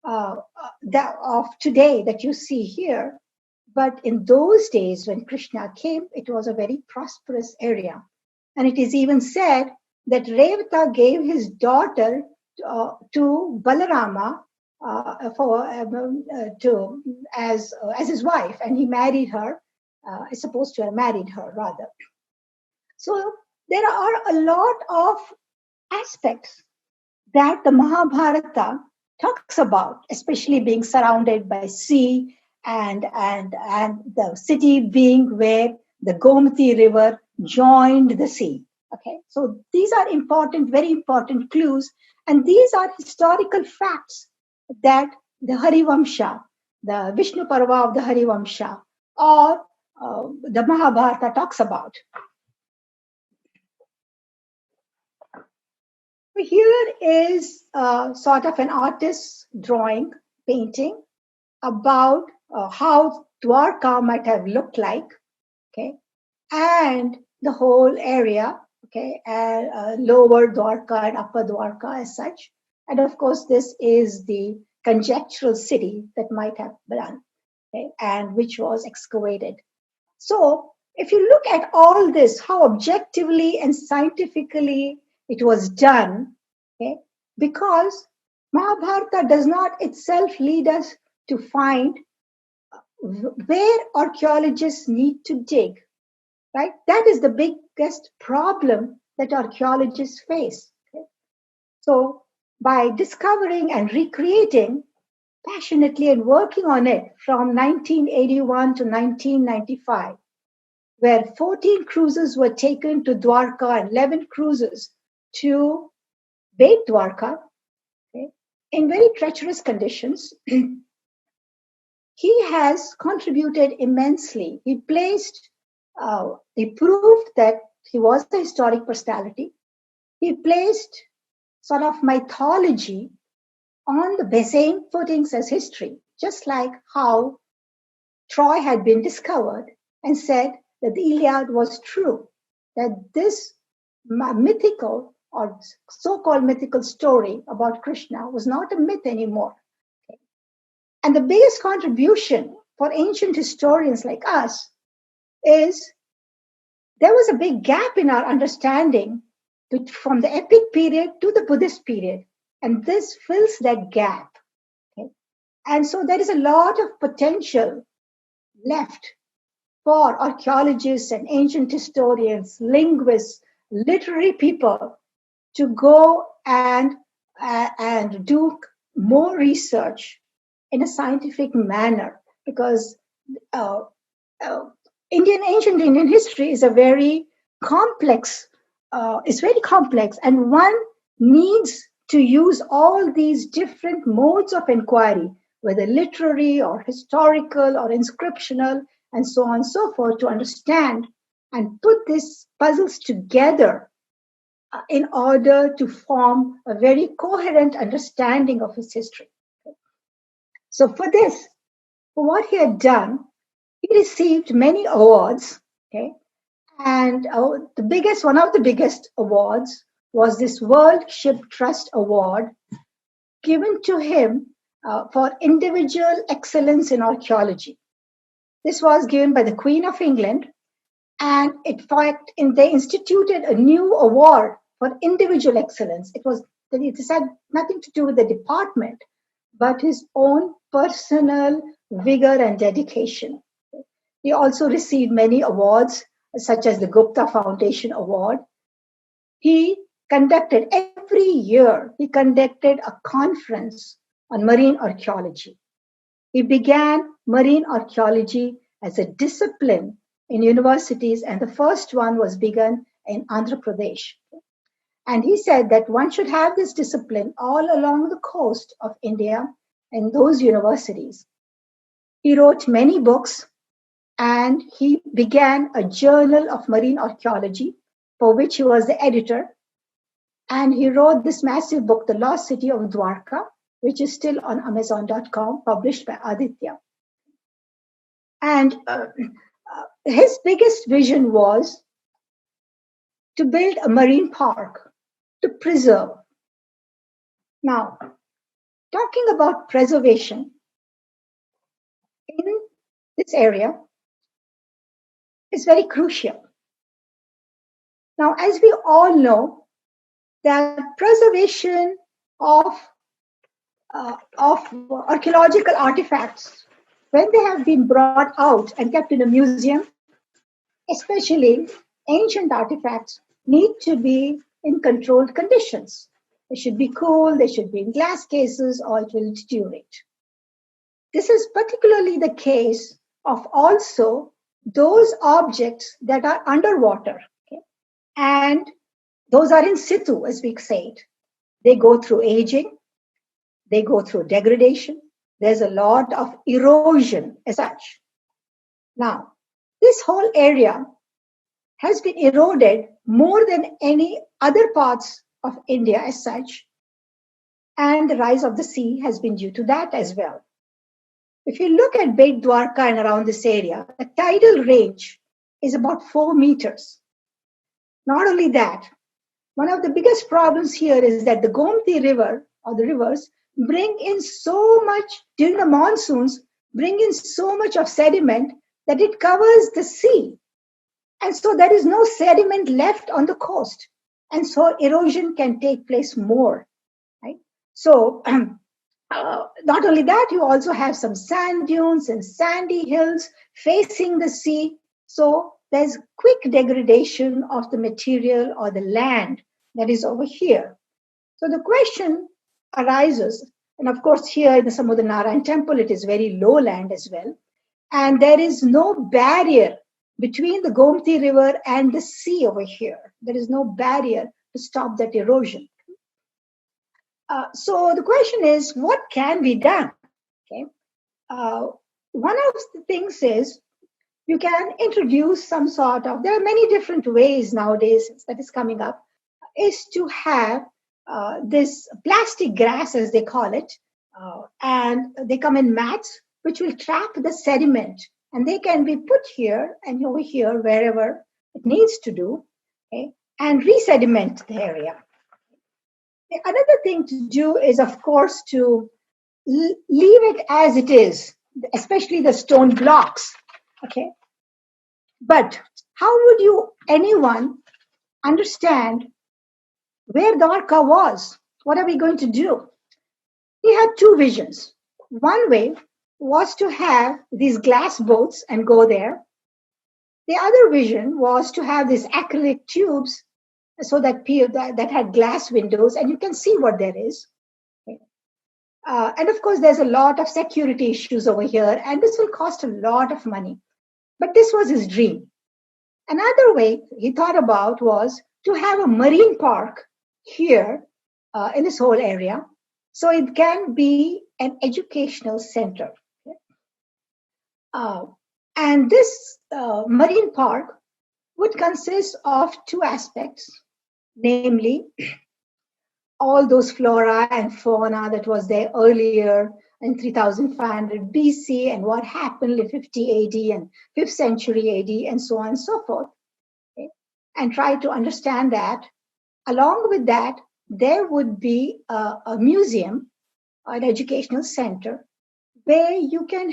of today that you see here, but in those days when Krishna came, it was a very prosperous area. And it is even said that Revata gave his daughter to Balarama as his wife, and he married her. Is supposed to have married her rather. So there are a lot of aspects that the Mahabharata talks about, especially being surrounded by sea and the city being where the Gomati River joined the sea. Okay, so these are important, very important clues, and these are historical facts that the Harivamsha, the Vishnu Parva of the Harivamsha, or the Mahabharata talks about. Here is sort of an artist's drawing, painting about how Dwarka might have looked like, okay, and the whole area, okay, lower Dwarka and upper Dwarka as such. And of course, this is the conjectural city that might have been done, okay, and which was excavated. So if you look at all this, how objectively and scientifically it was done, okay, because Mahabharata does not itself lead us to find where archaeologists need to dig, right? That is the biggest problem that archaeologists face. Okay? So by discovering and recreating passionately and working on it from 1981 to 1995, where 14 cruises were taken to Dwarka and 11 cruises to Bet Dwarka, okay, in very treacherous conditions. He has contributed immensely. He proved that he was a historic personality. He placed sort of mythology on the same footings as history, just like how Troy had been discovered and said that the Iliad was true, that this mythical or so-called mythical story about Krishna was not a myth anymore. Okay. And the biggest contribution for ancient historians like us is there was a big gap in our understanding from the epic period to the Buddhist period. And this fills that gap. Okay. And so there is a lot of potential left for archaeologists and ancient historians, linguists, literary people to go and do more research in a scientific manner, because ancient Indian history is a very complex. It's very complex, and one needs to use all these different modes of inquiry, whether literary or historical or inscriptional, and so on and so forth, to understand and put these puzzles together in order to form a very coherent understanding of his history. So for this, for what he had done, he received many awards, okay? And one of the biggest awards was this World Ship Trust Award given to him for individual excellence in archaeology. This was given by the Queen of England, and in fact, they instituted a new award for individual excellence. It had nothing to do with the department, but his own personal vigor and dedication. He also received many awards, such as the Gupta Foundation Award. Every year, he conducted a conference on marine archaeology. He began marine archaeology as a discipline in universities, and the first one was begun in Andhra Pradesh. And he said that one should have this discipline all along the coast of India in those universities. He wrote many books, and he began a journal of marine archaeology, for which he was the editor. And he wrote this massive book, The Lost City of Dwarka, which is still on Amazon.com, published by Aditya. And his biggest vision was to build a marine park to preserve. Now, talking about preservation in this area is very crucial. Now, as we all know, that preservation of archaeological artifacts, when they have been brought out and kept in a museum, especially ancient artifacts, need to be in controlled conditions. They should be cool, they should be in glass cases, or it will deteriorate. This is particularly the case of also those objects that are underwater, okay? And those are in situ, as we say it. They go through aging, they go through degradation. There's a lot of erosion as such. Now, this whole area has been eroded more than any other parts of India as such, and the rise of the sea has been due to that as well. If you look at Bet Dwarka and around this area, the tidal range is about 4 meters. Not only that, one of the biggest problems here is that the Gomti River, or the rivers, bring in so much, during the monsoons, bring in so much of sediment that it covers the sea. And so there is no sediment left on the coast. And so erosion can take place more, right? So not only that, you also have some sand dunes and sandy hills facing the sea. So there's quick degradation of the material or the land that is over here. So the question arises, and of course here in the Samudra temple, it is very low land as well. And there is no barrier between the Gomti River and the sea over here. There is no barrier to stop that erosion. So the question is, what can be done? Okay. One of the things is, you can introduce some sort of, there are many different ways nowadays that is coming up, is to have this plastic grass, as they call it, and they come in mats, which will trap the sediment, and they can be put here and over here, wherever it needs to do, okay, and resediment the area. Another thing to do is, of course, to leave it as it is, especially the stone blocks, okay? But how would anyone understand where Dwarka was? What are we going to do? He had two visions. One way was to have these glass boats and go there. The other vision was to have these acrylic tubes so that had glass windows and you can see what there is. Okay. And of course, there's a lot of security issues over here, and this will cost a lot of money. But this was his dream. Another way he thought about was to have a marine park here in this whole area, so it can be an educational center. Okay. And this marine park would consist of two aspects, namely all those flora and fauna that was there earlier in 3500 BC and what happened in 50 AD and 5th century AD and so on and so forth. Okay? And try to understand that Along with that, there would be a museum, an educational center, where you can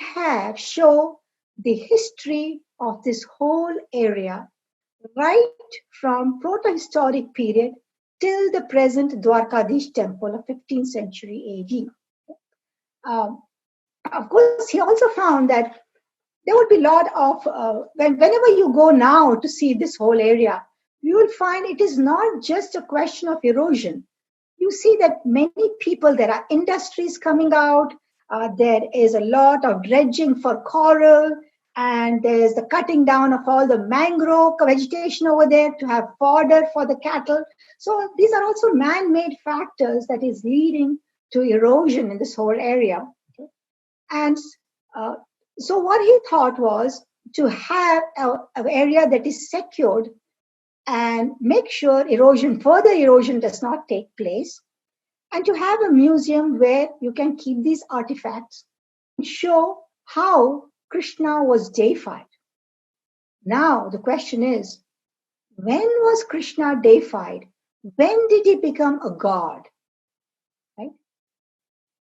show the history of this whole area, right from proto-historic period till the present Dwarkadish temple of 15th century AD. Of course, he also found that there would be a lot of, whenever you go now to see this whole area, you will find it is not just a question of erosion. You see that many people, there are industries coming out, there is a lot of dredging for coral, and there's the cutting down of all the mangrove vegetation over there to have fodder for the cattle. So these are also man-made factors that is leading to erosion in this whole area. And uh, so what he thought was to have an area that is secured and make sure further erosion does not take place, and to have a museum where you can keep these artifacts and show how Krishna was deified. Now, the question is, when was Krishna deified? When did he become a god? Right?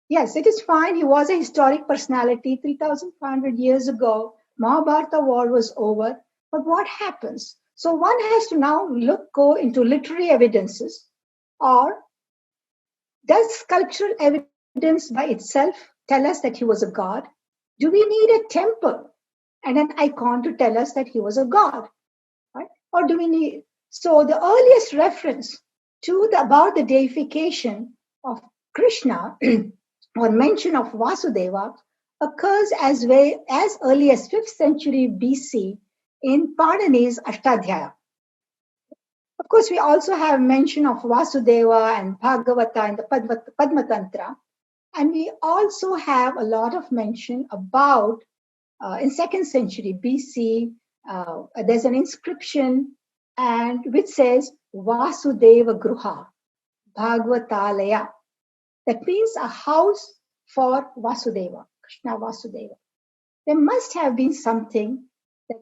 Yes, it is fine. He was a historic personality 3,500 years ago. Mahabharata war was over. But what happens? So one has to now go into literary evidences, or does sculptural evidence by itself tell us that he was a god? Do we need a temple and an icon to tell us that he was a god? Right? Or do we need? So the earliest reference to about the deification of Krishna or mention of Vasudeva occurs as early as 5th century BC in Panini's Ashtadhyaya. Of course, we also have mention of Vasudeva and Bhagavata in the Padma Tantra. And we also have a lot of mention about, in 2nd century BC, there's an inscription which says Vasudeva Gruha, Bhagavatalaya. That means a house for Vasudeva, Krishna Vasudeva. There must have been something that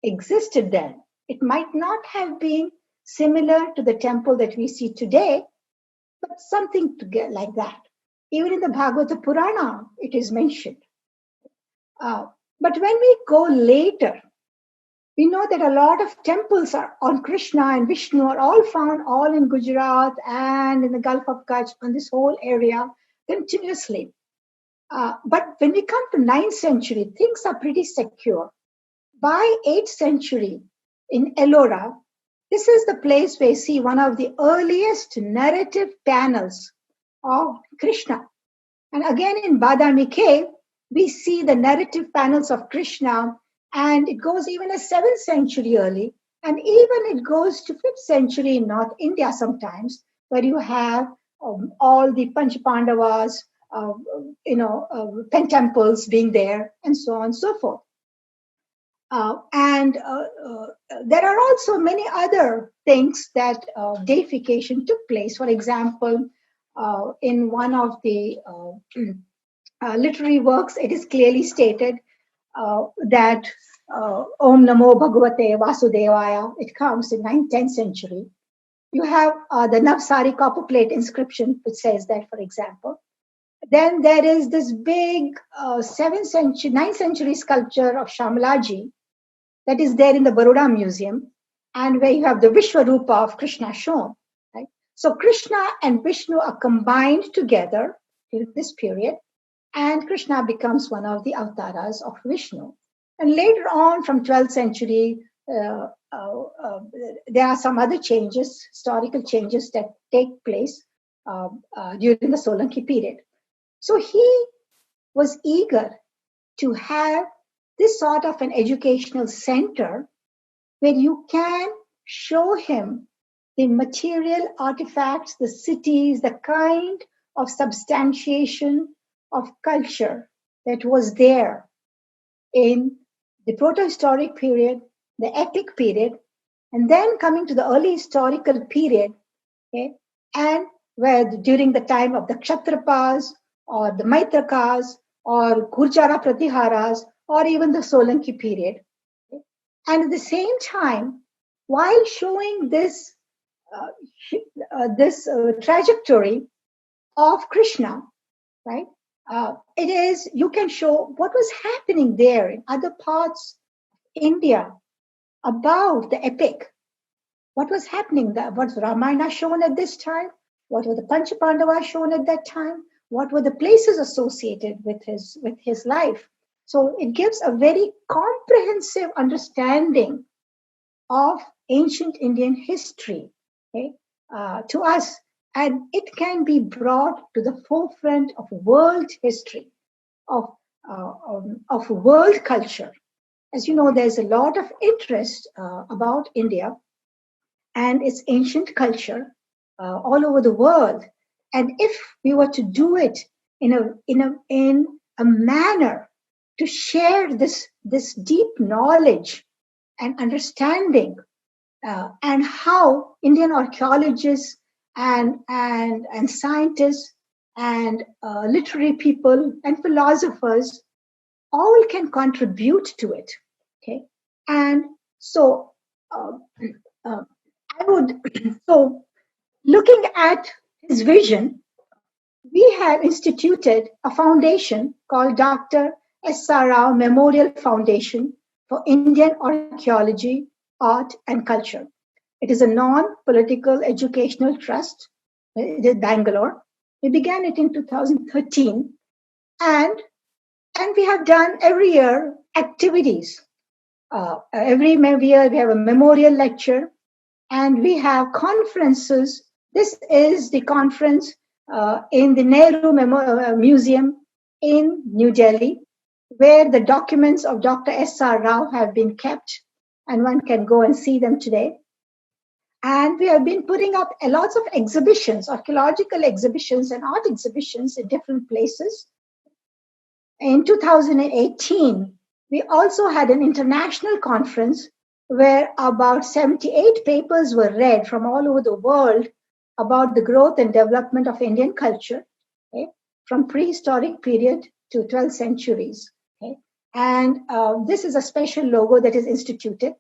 existed then. It might not have been similar to the temple that we see today, but something to get like that. Even in the Bhagavata Purana, it is mentioned. But when we go later, we know that a lot of temples on Krishna and Vishnu are all found all in Gujarat and in the Gulf of Kutch, on this whole area continuously. But when we come to 9th century, things are pretty secure. By 8th century, in Ellora, this is the place where you see one of the earliest narrative panels of Krishna. And again, in Badami Cave, we see the narrative panels of Krishna, and it goes even as 7th century early, and even it goes to 5th century in North India sometimes, where you have all the Panch Pandavas, 10 temples being there, and so on and so forth. There are also many other things that deification took place. For example, in one of the literary works, it is clearly stated that Om Namo Bhagavate Vasudevaya, it comes in 9th, 10th century. You have the Navsari copper plate inscription, which says that, for example. Then there is this big 7th century, 9th century sculpture of Shamalaji that is there in the Baroda Museum, and where you have the Vishwarupa of Krishna shown. Right? So Krishna and Vishnu are combined together in this period, and Krishna becomes one of the avatars of Vishnu. And later on, from 12th century, there are some other changes, historical changes that take place during the Solanki period. So he was eager to have this sort of an educational center where you can show him the material artifacts, the cities, the kind of substantiation of culture that was there in the proto-historic period, the epic period, and then coming to the early historical period, okay, and where during the time of the Kshatrapas or the Maitrakas or Gurjara Pratiharas or even the Solanki period. Okay. And at the same time, while showing this this trajectory of Krishna, right? It is, you can show what was happening there in other parts of India about the epic. What was happening there? Was Ramayana shown at this time? What were the Panchapandavas shown at that time? What were the places associated with his life? So it gives a very comprehensive understanding of ancient Indian history, okay, to us, and it can be brought to the forefront of world history, of world culture. As you know, there's a lot of interest about India and its ancient culture all over the world. And if we were to do it in a manner to share this deep knowledge and understanding, and how Indian archaeologists and scientists and literary people and philosophers all can contribute to it. Okay, and so uh, uh, I would so looking at his vision, we have instituted a foundation called Dr. S.R. Rao Memorial Foundation for Indian Archaeology, Art, and Culture. It is a non-political educational trust. It is Bangalore. We began it in 2013, and and we have done every year activities. Every year we have a memorial lecture, and we have conferences. This is the conference in the Nehru Museum in New Delhi, where the documents of Dr. S.R. Rao have been kept, and one can go and see them today. And we have been putting up lots of exhibitions, archaeological exhibitions and art exhibitions in different places. In 2018, we also had an international conference where about 78 papers were read from all over the world about the growth and development of Indian culture, okay, from prehistoric period to 12th centuries. Okay. And this is a special logo that is instituted.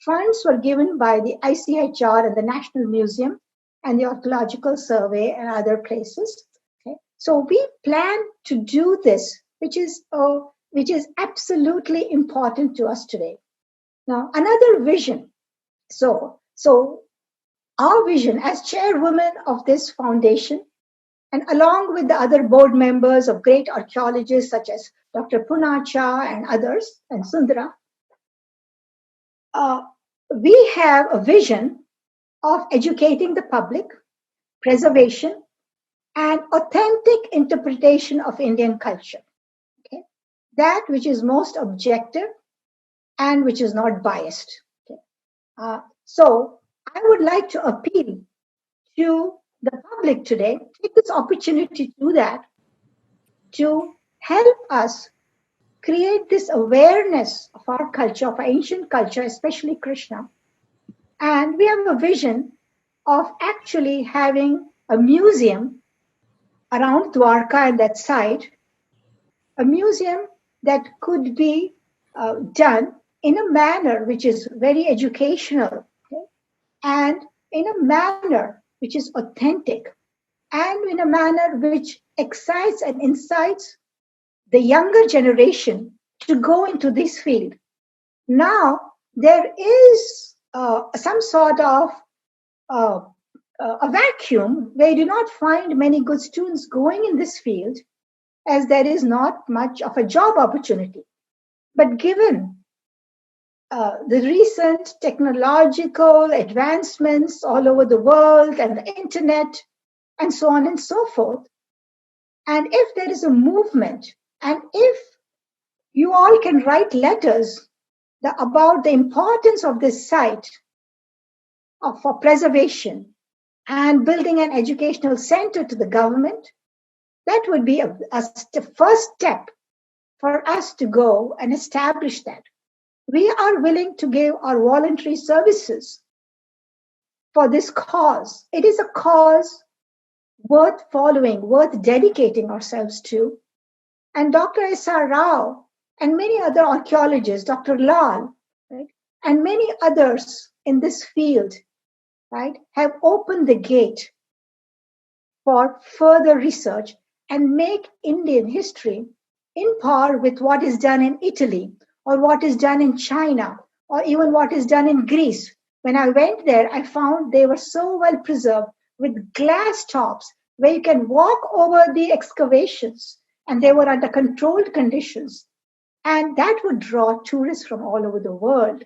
Funds were given by the ICHR and the National Museum and the Archaeological Survey and other places. Okay. So we plan to do this, which is absolutely important to us today. Now, another vision. So our vision as chairwoman of this foundation, and along with the other board members of great archaeologists such as Dr. Punacha and others, and Sundara, we have a vision of educating the public, preservation, and authentic interpretation of Indian culture. Okay? That which is most objective and which is not biased. Okay? So I would like to appeal to the public today, take this opportunity to do that, to help us create this awareness of our culture, of our ancient culture, especially Krishna. And we have a vision of actually having a museum around Dwarka and that site, a museum that could be done in a manner which is very educational, okay? And in a manner which is authentic, and in a manner which excites and incites the younger generation to go into this field. Now, there is some sort of a vacuum where you do not find many good students going in this field, as there is not much of a job opportunity. But given the recent technological advancements all over the world and the internet and so on and so forth, and if there is a movement, and if you all can write letters about the importance of this site for preservation and building an educational center to the government, that would be a first step for us to go and establish that. We are willing to give our voluntary services for this cause. It is a cause worth following, worth dedicating ourselves to. And Dr. S.R. Rao and many other archaeologists, Dr. Lal, right, and many others in this field right, have opened the gate for further research and make Indian history in par with what is done in Italy or what is done in China or even what is done in Greece. When I went there, I found they were so well preserved with glass tops where you can walk over the excavations and they were under controlled conditions. And that would draw tourists from all over the world,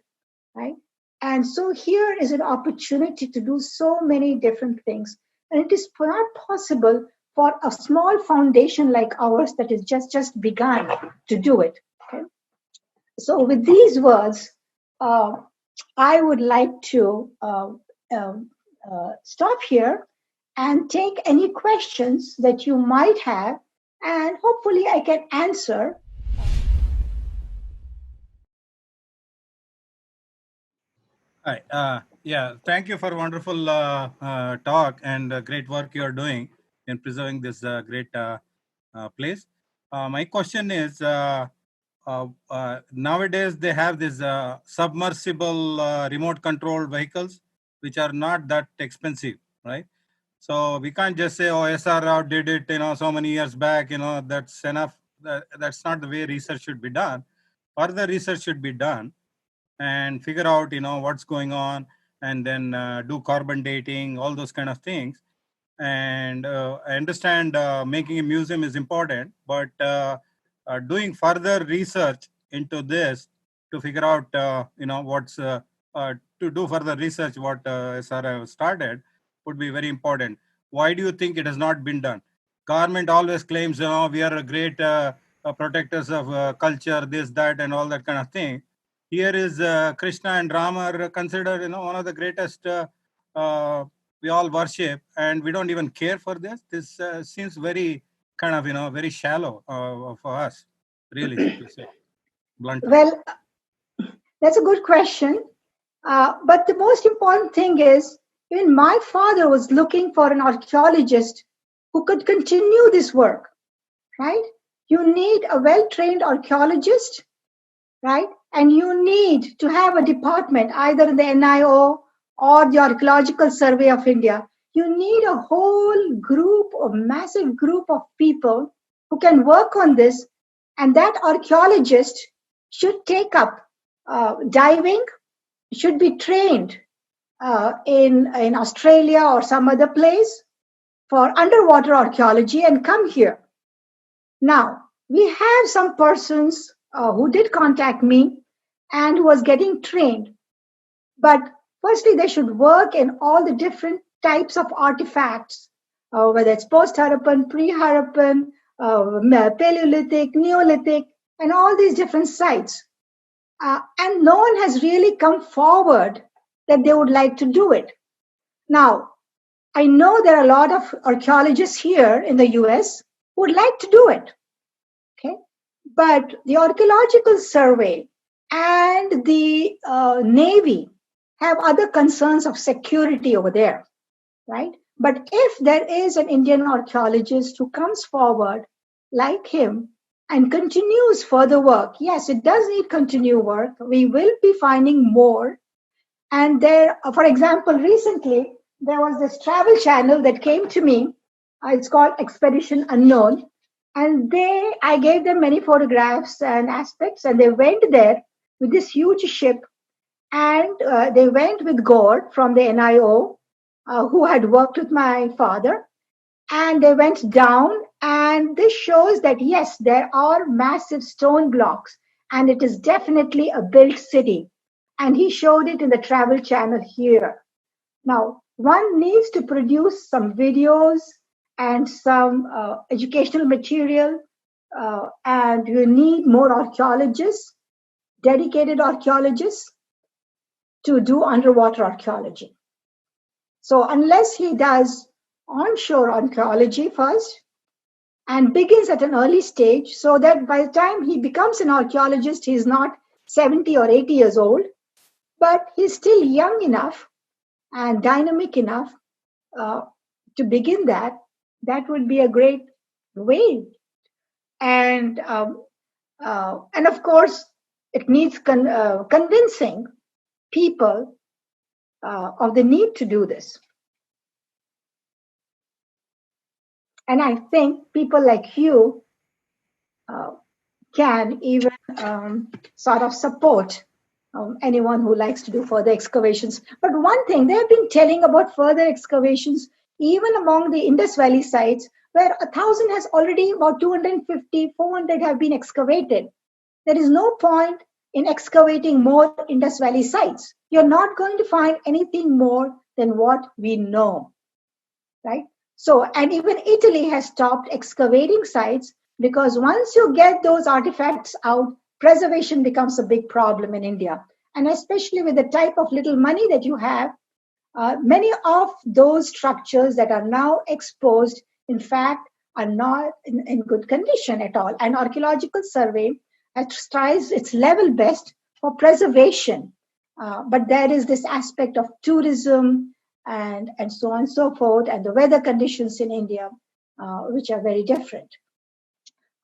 right? And so here is an opportunity to do so many different things. And it is not possible for a small foundation like ours that is just begun to do it. Okay? So with these words, uh, I would like to stop here and take any questions that you might have, and hopefully I can answer. Hi. Yeah, thank you for wonderful talk and great work you are doing in preserving this great place. My question is, nowadays they have these submersible remote controlled vehicles, which are not that expensive, right? So we can't just say, oh, SR did it, so many years back, that's enough. That's not the way research should be done. Further research should be done and figure out what's going on, and then do carbon dating, all those kind of things. And I understand making a museum is important, but doing further research into this to figure out what's to do further research what SRI started would be very important. Why do you think it has not been done? Government always claims we are a great protectors of culture, this, that, and all that kind of thing. Here is Krishna and Rama are considered one of the greatest we all worship, and we don't even care for this. This seems very kind of very shallow for us, really, to say bluntly. Well, that's a good question. But the most important thing is, even my father was looking for an archaeologist who could continue this work, right? You need a well trained archaeologist, right? And you need to have a department either in the NIO or the Archaeological Survey of India. You need a whole group, a massive group of people who can work on this. And that archaeologist should take up diving, should be trained in Australia or some other place for underwater archaeology and come here. Now, we have some persons who did contact me and who was getting trained. But firstly, they should work in all the different types of artifacts, whether it's post-Harappan, pre-Harappan, Paleolithic, Neolithic, and all these different sites. And no one has really come forward that they would like to do it. Now, I know there are a lot of archaeologists here in the US who would like to do it. Okay, but the Archaeological Survey and the Navy have other concerns of security over there, right? But if there is an Indian archaeologist who comes forward like him and continues further work, yes, it does need continued work. We will be finding more. And there, for example, recently there was this travel channel that came to me. It's called Expedition Unknown. And I gave them many photographs and aspects, and they went there with this huge ship, and they went with Gord from the NIO, who had worked with my father, and they went down, and this shows that yes, there are massive stone blocks, and it is definitely a built city. And he showed it in the travel channel here. Now, one needs to produce some videos and some educational material, and you need more archaeologists, dedicated archaeologists, to do underwater archaeology. So, unless he does onshore archaeology first and begins at an early stage, so that by the time he becomes an archaeologist, he's not 70 or 80 years old, but he's still young enough and dynamic enough uh, to begin that, that would be a great way. And of course, it needs convincing people of the need to do this. And I think people like you can even sort of support anyone who likes to do further excavations. But one thing, they have been telling about further excavations even among the Indus Valley sites, where 1,000 has already, about 250, 400 have been excavated. There is no point in excavating more Indus Valley sites. You're not going to find anything more than what we know, right? So, and even Italy has stopped excavating sites because once you get those artifacts out, preservation becomes a big problem in India. And especially with the type of little money that you have, many of those structures that are now exposed, in fact, are not in good condition at all. And archaeological survey tries its level best for preservation. But there is this aspect of tourism and so on and so forth, and the weather conditions in India, which are very different.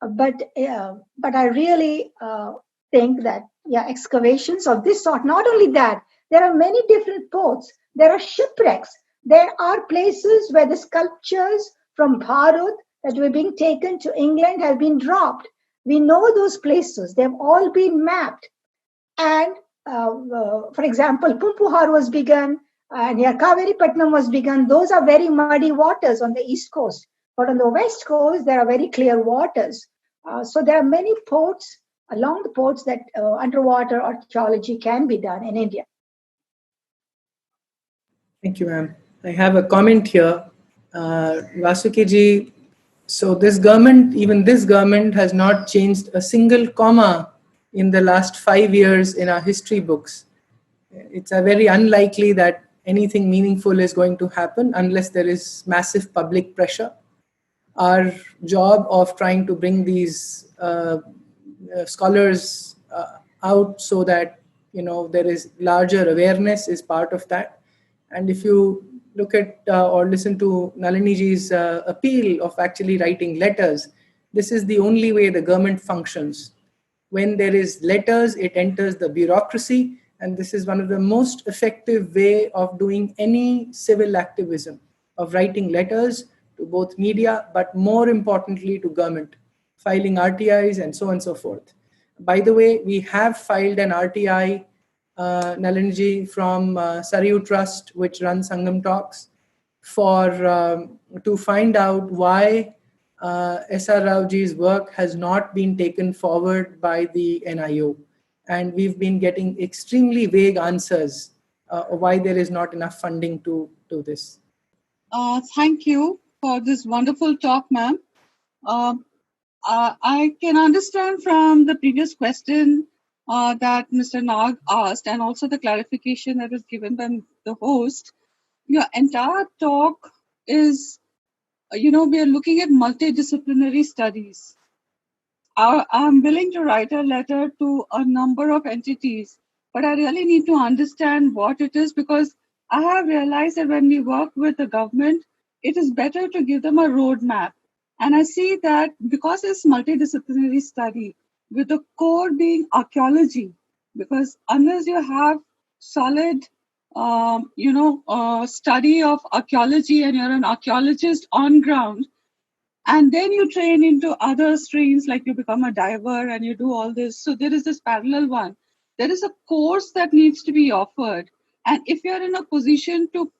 But I really think that, yeah, excavations of this sort, not only that, there are many different ports, there are shipwrecks, there are places where the sculptures from Bharat that were being taken to England have been dropped. We know those places, they've all been mapped. And for example, Pumpuhar was begun, and here Kaveri Patnam was begun. Those are very muddy waters on the east coast. But on the west coast, there are very clear waters. So there are many ports along the ports that underwater archaeology can be done in India. Thank you, ma'am. I have a comment here. Vasuki ji, so this government, even this government has not changed a single comma in the last 5 years in our history books. It's very unlikely that anything meaningful is going to happen unless there is massive public pressure. Our job of trying to bring these scholars out so that there is larger awareness is part of that. And if you look at or listen to Nalini ji's appeal of actually writing letters, this is the only way the government functions. When there is letters, it enters the bureaucracy, and this is one of the most effective way of doing any civil activism, of writing letters to both media, but more importantly to government, filing RTIs and so on and so forth. By the way, we have filed an RTI, Nalini ji, from Saryu Trust, which runs Sangam Talks, for to find out why S.R. Rao ji's work has not been taken forward by the NIO. And we've been getting extremely vague answers why there is not enough funding to do this. Thank you for this wonderful talk, ma'am. I can understand from the previous question that Mr. Nag asked, and also the clarification that was given by the host. Your entire talk is, we are looking at multidisciplinary studies. I'm willing to write a letter to a number of entities, but I really need to understand what it is, because I have realized that when we work with the government, it is better to give them a roadmap. And I see that because it's multidisciplinary study, with the core being archaeology, because unless you have solid, study of archaeology and you're an archaeologist on ground, and then you train into other streams, like you become a diver and you do all this. So there is this parallel one. There is a course that needs to be offered. And if you're in a position to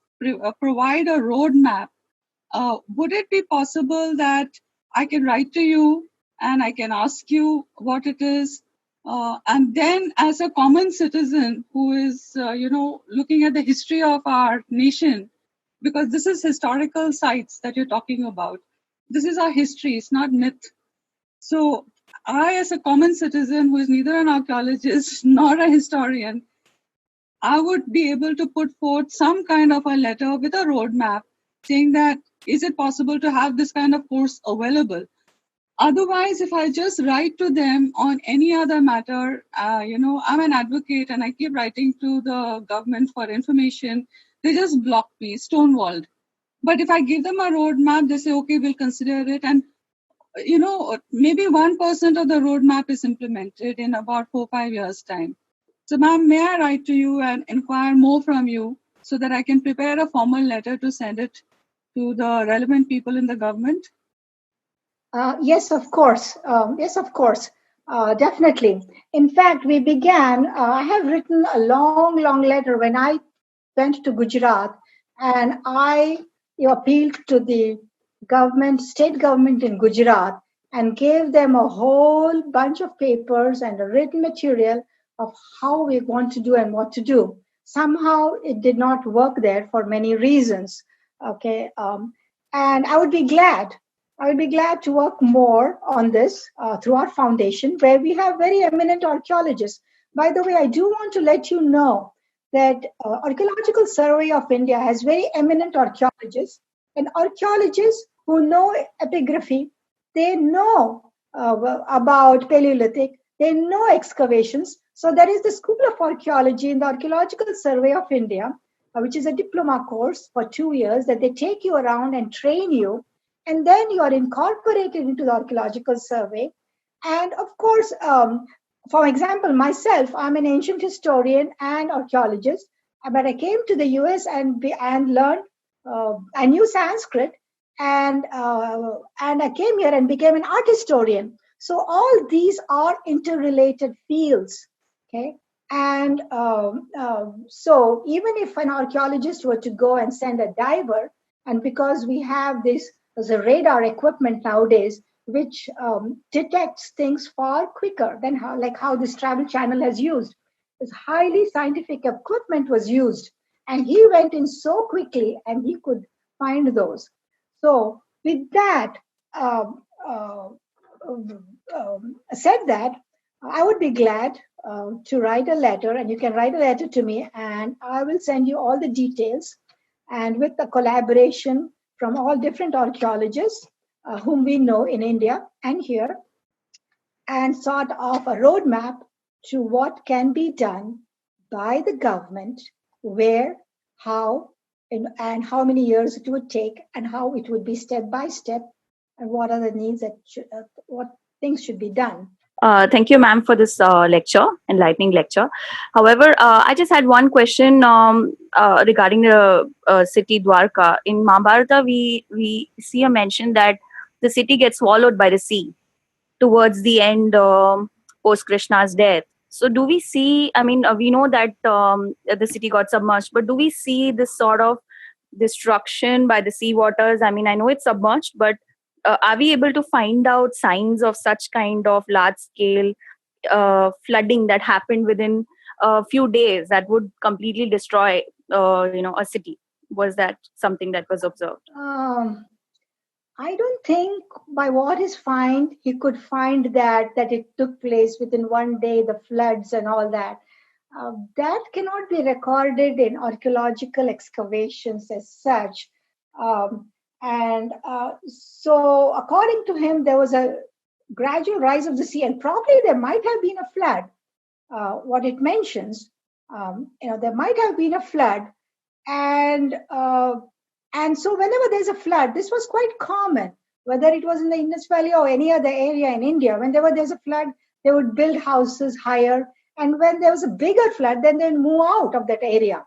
provide a roadmap, would it be possible that I can write to you and I can ask you what it is? And then as a common citizen who is, looking at the history of our nation, because this is historical sites that you're talking about. This is our history, it's not myth. So I, as a common citizen who is neither an archaeologist nor a historian, I would be able to put forth some kind of a letter with a roadmap saying that, is it possible to have this kind of course available? Otherwise, if I just write to them on any other matter, I'm an advocate and I keep writing to the government for information, they just block me, stonewalled. But if I give them a roadmap, they say, okay, we'll consider it. And, maybe 1% of the roadmap is implemented in about 4-5 years' time. So, ma'am, may I write to you and inquire more from you so that I can prepare a formal letter to send it to the relevant people in the government? Yes, of course. Yes, of course. Definitely. In fact, we began, I have written a long, long letter when I went to Gujarat, and I appealed to the government, state government in Gujarat, and gave them a whole bunch of papers and a written material of how we want to do and what to do. Somehow it did not work there for many reasons. Okay. And I would be glad to work more on this through our foundation, where we have very eminent archaeologists. By the way, I do want to let you know that Archaeological Survey of India has very eminent archaeologists, and archaeologists who know epigraphy, they know about Paleolithic, they know excavations. So there is the School of Archaeology in the Archaeological Survey of India, which is a diploma course for 2 years that they take you around and train you, and then you are incorporated into the Archaeological Survey. And of course, for example, myself, I'm an ancient historian and archaeologist, but I came to the US and learned, I knew Sanskrit, and I came here and became an art historian. So all these are interrelated fields, okay? And so even if an archaeologist were to go and send a diver, and because we have this as a radar equipment nowadays, which detects things far quicker than how this Travel Channel has used. This highly scientific equipment was used, and he went in so quickly, and he could find those. So, with that said, that I would be glad to write a letter, and you can write a letter to me, and I will send you all the details, and with the collaboration from all different archaeologists whom we know in India and here, and sort of a roadmap to what can be done by the government, where, how, and how many years it would take, and how it would be step by step, and what are the needs what things should be done. Thank you, ma'am, for this enlightening lecture. However, I just had one question regarding the city Dwarka. In Mahabharata, we see a mention that the city gets swallowed by the sea towards the end, post Krishna's death. So, do we see? I mean, we know that the city got submerged, but do we see this sort of destruction by the sea waters? I mean, I know it's submerged, but are we able to find out signs of such kind of large scale flooding that happened within a few days that would completely destroy a city? Was that something that was observed? I don't think by what is found he could find that it took place within one day, the floods and all that. That cannot be recorded in archaeological excavations as such. And so, according to him, there was a gradual rise of the sea, and probably there might have been a flood. What it mentions, there might have been a flood, and so whenever there's a flood, this was quite common, whether it was in the Indus Valley or any other area in India. Whenever there's a flood, they would build houses higher, and when there was a bigger flood, then they'd move out of that area.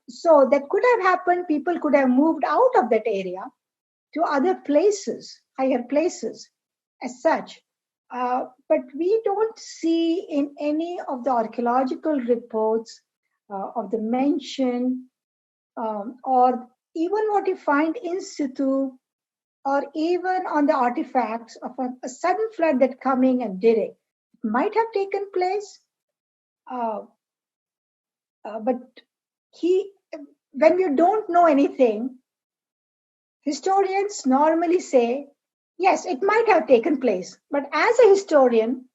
So that could have happened. People could have moved out of that area to other places, higher places as such. But we don't see in any of the archaeological reports of the mention, or even what you find in situ, or even on the artifacts of a sudden flood that coming and did it. It might have taken place, but when you don't know anything, historians normally say, yes, it might have taken place. But as a historian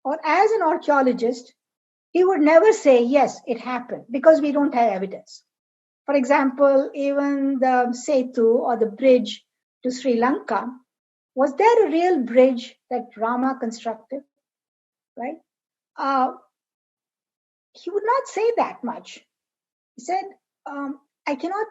or as an archaeologist, he would never say, yes, it happened, because we don't have evidence. For example, even the Setu, or the bridge to Sri Lanka, was there a real bridge that Rama constructed? Right? He would not say that much. He said, I cannot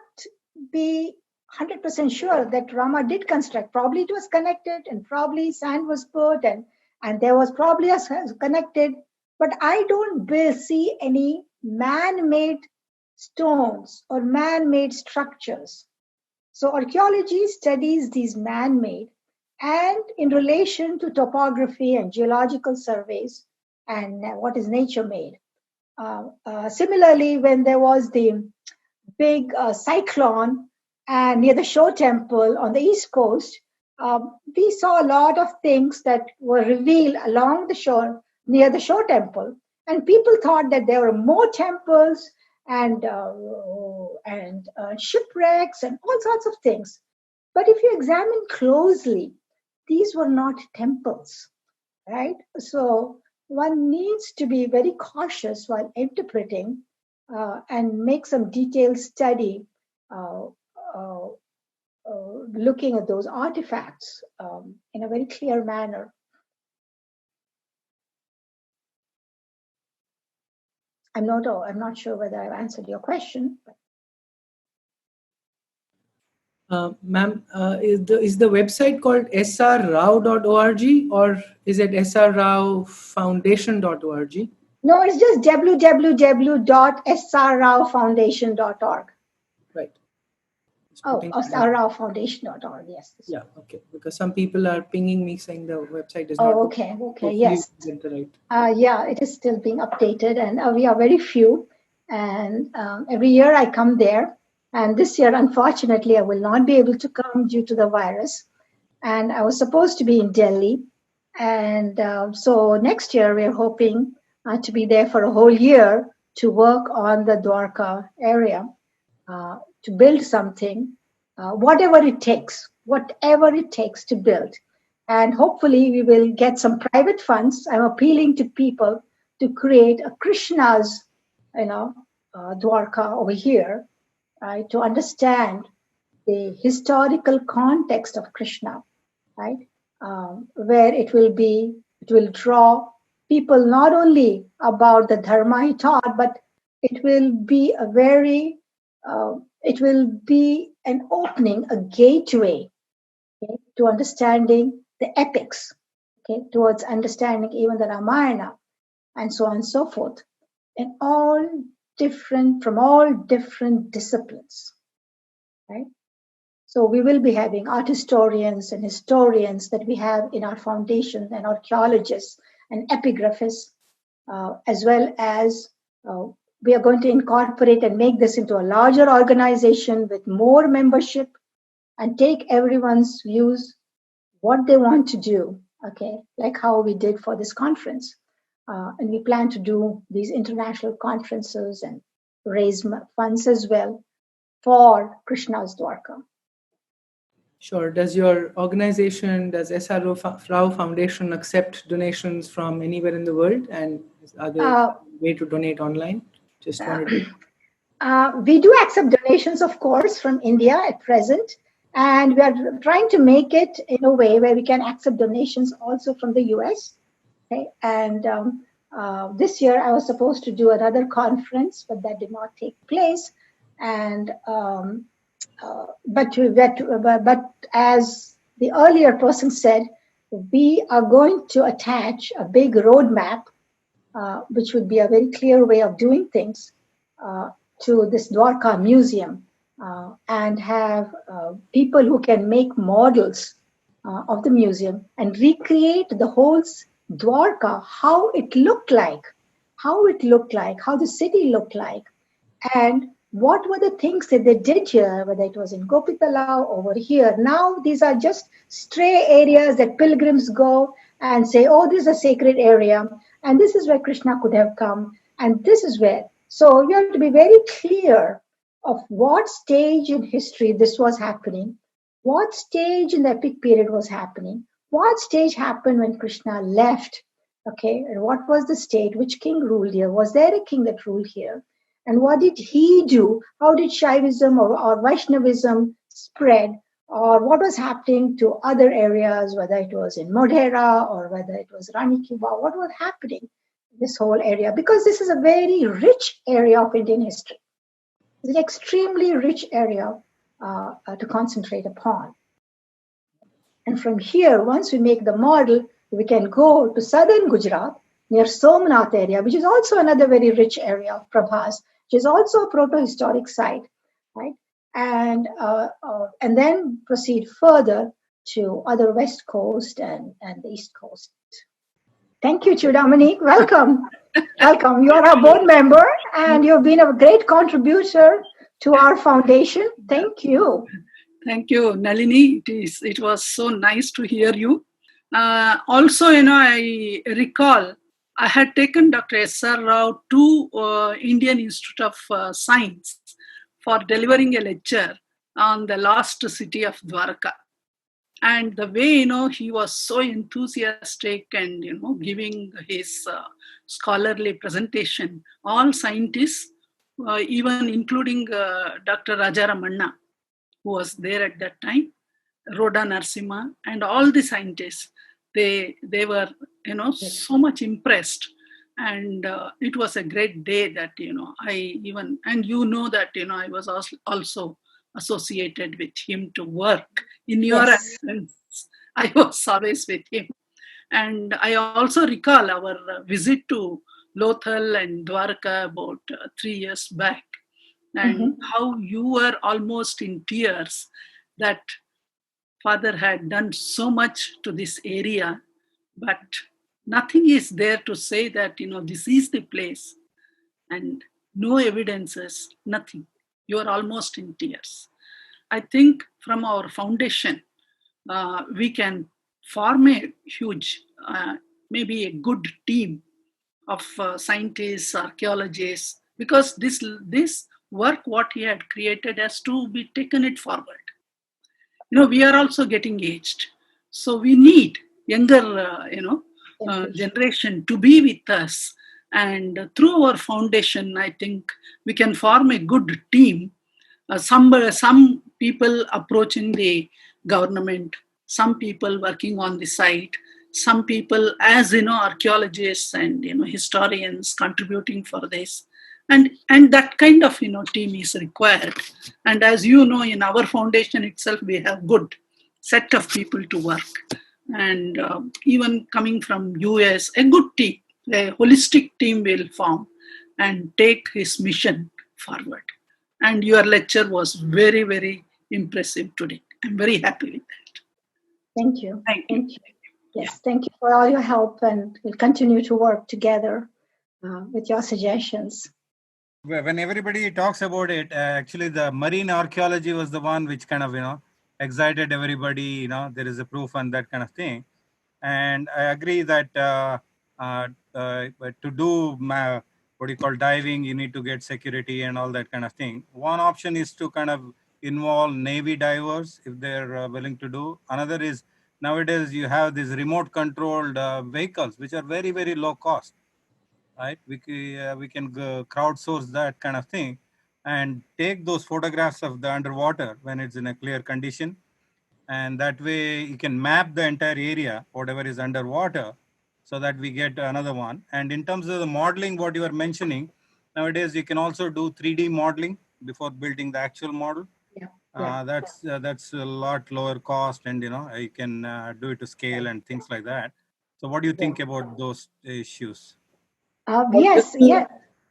be 100% sure that Rama did construct. Probably it was connected, and probably sand was put, and there was probably a connected, but I don't see any man-made stones, or man-made structures. So archaeology studies these man-made and in relation to topography and geological surveys and what is nature-made. Similarly, when there was the big cyclone and near the Shore Temple on the East Coast, we saw a lot of things that were revealed along the shore near the Shore Temple, and people thought that there were more temples and shipwrecks and all sorts of things. But if you examine closely, these were not temples, right? So one needs to be very cautious while interpreting and make some detailed study looking at those artifacts in a very clear manner. I'm not sure whether I've answered your question. Ma'am, is the website called srrao.org or is it srraofoundation.org? No, it's just www.srraofoundation.org. Right. Oh, srraofoundation.org, yes. Yeah, okay. Because some people are pinging me saying the website is Oh, not. okay, Hopefully yes. you get the right. Yeah, it is still being updated, and we are very few. And every year I come there, and this year, unfortunately, I will not be able to come due to the virus. And I was supposed to be in Delhi, and so next year we're hoping to be there for a whole year to work on the Dwarka area, to build something, whatever it takes to build. And hopefully we will get some private funds. I'm appealing to people to create a Krishna's, Dwarka over here, right, to understand the historical context of Krishna, right, where it will draw people not only about the dharma he taught, but it will be an opening, a gateway, okay, to understanding the epics, okay, towards understanding even the Ramayana, and so on and so forth, and from all different disciplines, right? So we will be having art historians and historians that we have in our foundation, and archaeologists and epigraphists, as well as we are going to incorporate and make this into a larger organization with more membership and take everyone's views, what they want to do, okay, like how we did for this conference. And we plan to do these international conferences and raise funds as well for Krishna's Dwarka. Sure. Does your organization, does SR Rao Foundation accept donations from anywhere in the world? And are there a way to donate online? Just wanted to. We do accept donations, of course, from India at present. And we are trying to make it in a way where we can accept donations also from the US. Okay? And this year I was supposed to do another conference, but that did not take place. And but as the earlier person said, we are going to attach a big roadmap, which would be a very clear way of doing things, to this Dwarka museum, and have people who can make models of the museum and recreate the whole Dwarka, how it looked like, how the city looked like, and what were the things that they did here, whether it was in Gopitalau over here. Now these are just stray areas that pilgrims go and say, oh, this is a sacred area, and this is where Krishna could have come, and this is where. So you have to be very clear of what stage in history this was happening, what stage in the epic period was happening, what stage happened when Krishna left, okay, and what was the state, which king ruled here, was there a king that ruled here? And what did he do? How did Shaivism or Vaishnavism spread? Or what was happening to other areas, whether it was in Modhera or whether it was Rani Ki Vav, what was happening in this whole area? Because this is a very rich area of Indian history. It's an extremely rich area to concentrate upon. And from here, once we make the model, we can go to southern Gujarat, near Somnath area, which is also another very rich area of Prabhas, which is also a proto-historic site, right? And then proceed further to other West Coast and the East Coast. Thank you, Chudamani. Welcome. Welcome. You are a board member and you've been a great contributor to our foundation. Thank you. Thank you, Nalini. It was so nice to hear you. Also, I recall I had taken Dr. S.R. Rao to Indian Institute of Science for delivering a lecture on the lost city of Dwarka. And the way, he was so enthusiastic and, giving his scholarly presentation, all scientists, even including Dr. Rajaramanna, who was there at that time, Rhoda Narasimha, and all the scientists, they were, so much impressed. And it was a great day that, I even, and that, I was also associated with him to work. In your absence, I was always with him. And I also recall our visit to Lothal and Dwarka about 3 years back, and how you were almost in tears that Father had done so much to this area, but nothing is there to say that, this is the place, and no evidences, nothing. You are almost in tears. I think from our foundation, we can form a huge, maybe a good team of scientists, archaeologists, because this work, what he had created, has to be taken it forward. We are also getting aged. So we need younger, generation to be with us. And through our foundation, I think we can form a good team. Some people approaching the government, some people working on the site, some people as, archaeologists and, historians contributing for this. And that kind of, team is required. And as you know, in our foundation itself, we have good set of people to work. And even coming from US, a good team, a holistic team will form and take his mission forward. And your lecture was very, very impressive today. I'm very happy with that. Thank you. Thank you. Yes, thank you for all your help, and we'll continue to work together with your suggestions. When everybody talks about it, actually the marine archaeology was the one which kind of, excited everybody, there is a proof and that kind of thing. And I agree that to do what you call diving, you need to get security and all that kind of thing. One option is to kind of involve Navy divers if they're willing to do. Another is nowadays you have these remote controlled vehicles, which are very, very low cost. Right, we can crowdsource that kind of thing and take those photographs of the underwater when it's in a clear condition, and that way you can map the entire area, whatever is underwater, so that we get another one. And in terms of the modeling, what you are mentioning, nowadays you can also do 3D modeling before building the actual model. That's a lot lower cost, and you can do it to scale and things like that. So what do you think about those issues? Yes.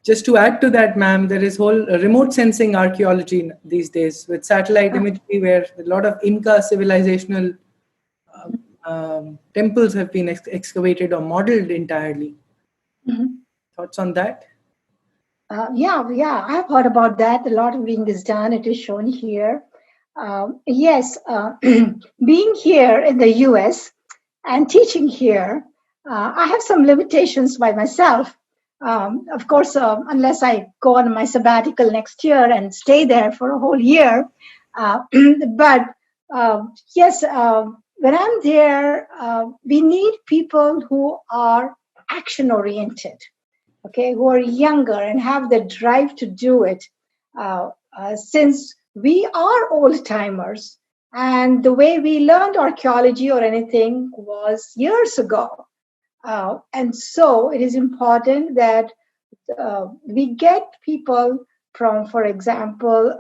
Just to add to that, ma'am, there is whole remote sensing archaeology these days with satellite imagery, where a lot of Inca civilizational temples have been excavated or modeled entirely. Thoughts on that? Yeah, I've heard about that. A lot of being is done. It is shown here. Yes, being here in the US and teaching here, I have some limitations by myself. Of course, unless I go on my sabbatical next year and stay there for a whole year. But yes, when I'm there, we need people who are action oriented, okay, who are younger and have the drive to do it. Since we are old timers, and the way we learned archaeology or anything was years ago. And so it is important that we get people from, for example,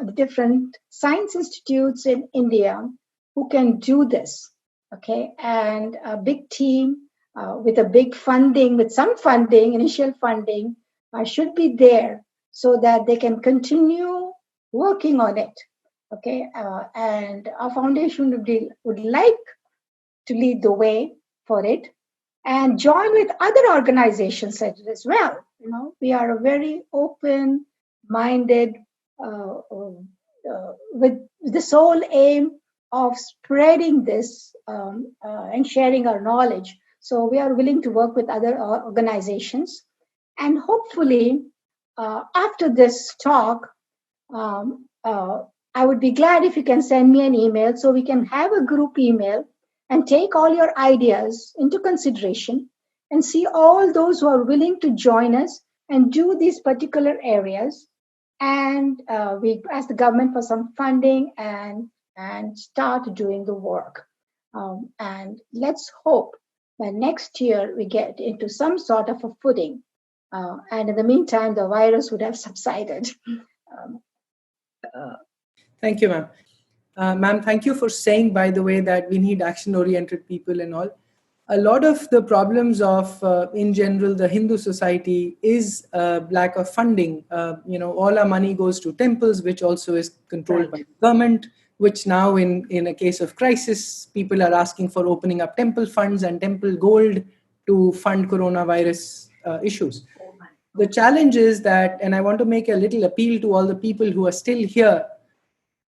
the different science institutes in India who can do this, okay? And a big team with a big funding, with some funding, initial funding, should be there so that they can continue working on it. Okay, and our foundation would like to lead the way for it and join with other organizations as well. We are a very open-minded, with the sole aim of spreading this and sharing our knowledge. So we are willing to work with other organizations, and hopefully, after this talk, I would be glad if you can send me an email so we can have a group email and take all your ideas into consideration and see all those who are willing to join us and do these particular areas. And we ask the government for some funding and start doing the work. And let's hope that next year we get into some sort of a footing. And in the meantime, the virus would have subsided. Thank you, ma'am. Ma'am, thank you for saying, by the way, that we need action-oriented people and all. A lot of the problems of, in general, the Hindu society is lack of funding. All our money goes to temples, which also is controlled by the government, which now in a case of crisis, people are asking for opening up temple funds and temple gold to fund coronavirus issues. The challenge is that, and I want to make a little appeal to all the people who are still here,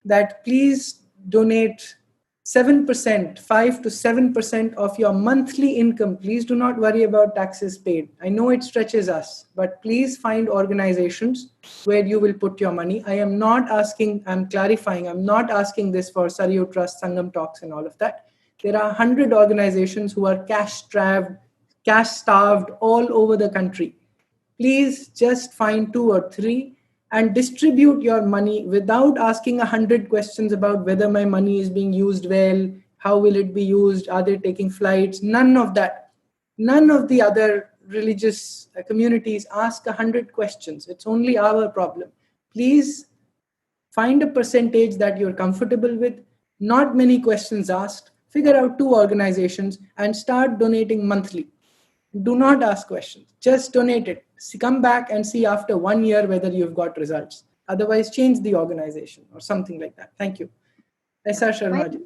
that please donate 7%, 5 to 7% of your monthly income. Please do not worry about taxes paid. I know it stretches us, but please find organizations where you will put your money. I am not asking, I'm clarifying, I'm not asking this for Saryu Trust, Sangam Talks and all of that. There are 100 organizations who are cash-starved all over the country. Please just find 2 or 3 and distribute your money without asking 100 questions about whether my money is being used well, how will it be used, are they taking flights, none of that. None of the other religious communities ask 100 questions. It's only our problem. Please find a percentage that you're comfortable with, not many questions asked, figure out 2 organizations and start donating monthly. Do not ask questions, just donate it. Come back and see after 1 year whether you've got results. Otherwise, change the organization or something like that. Thank you. S.R. Sharma ji.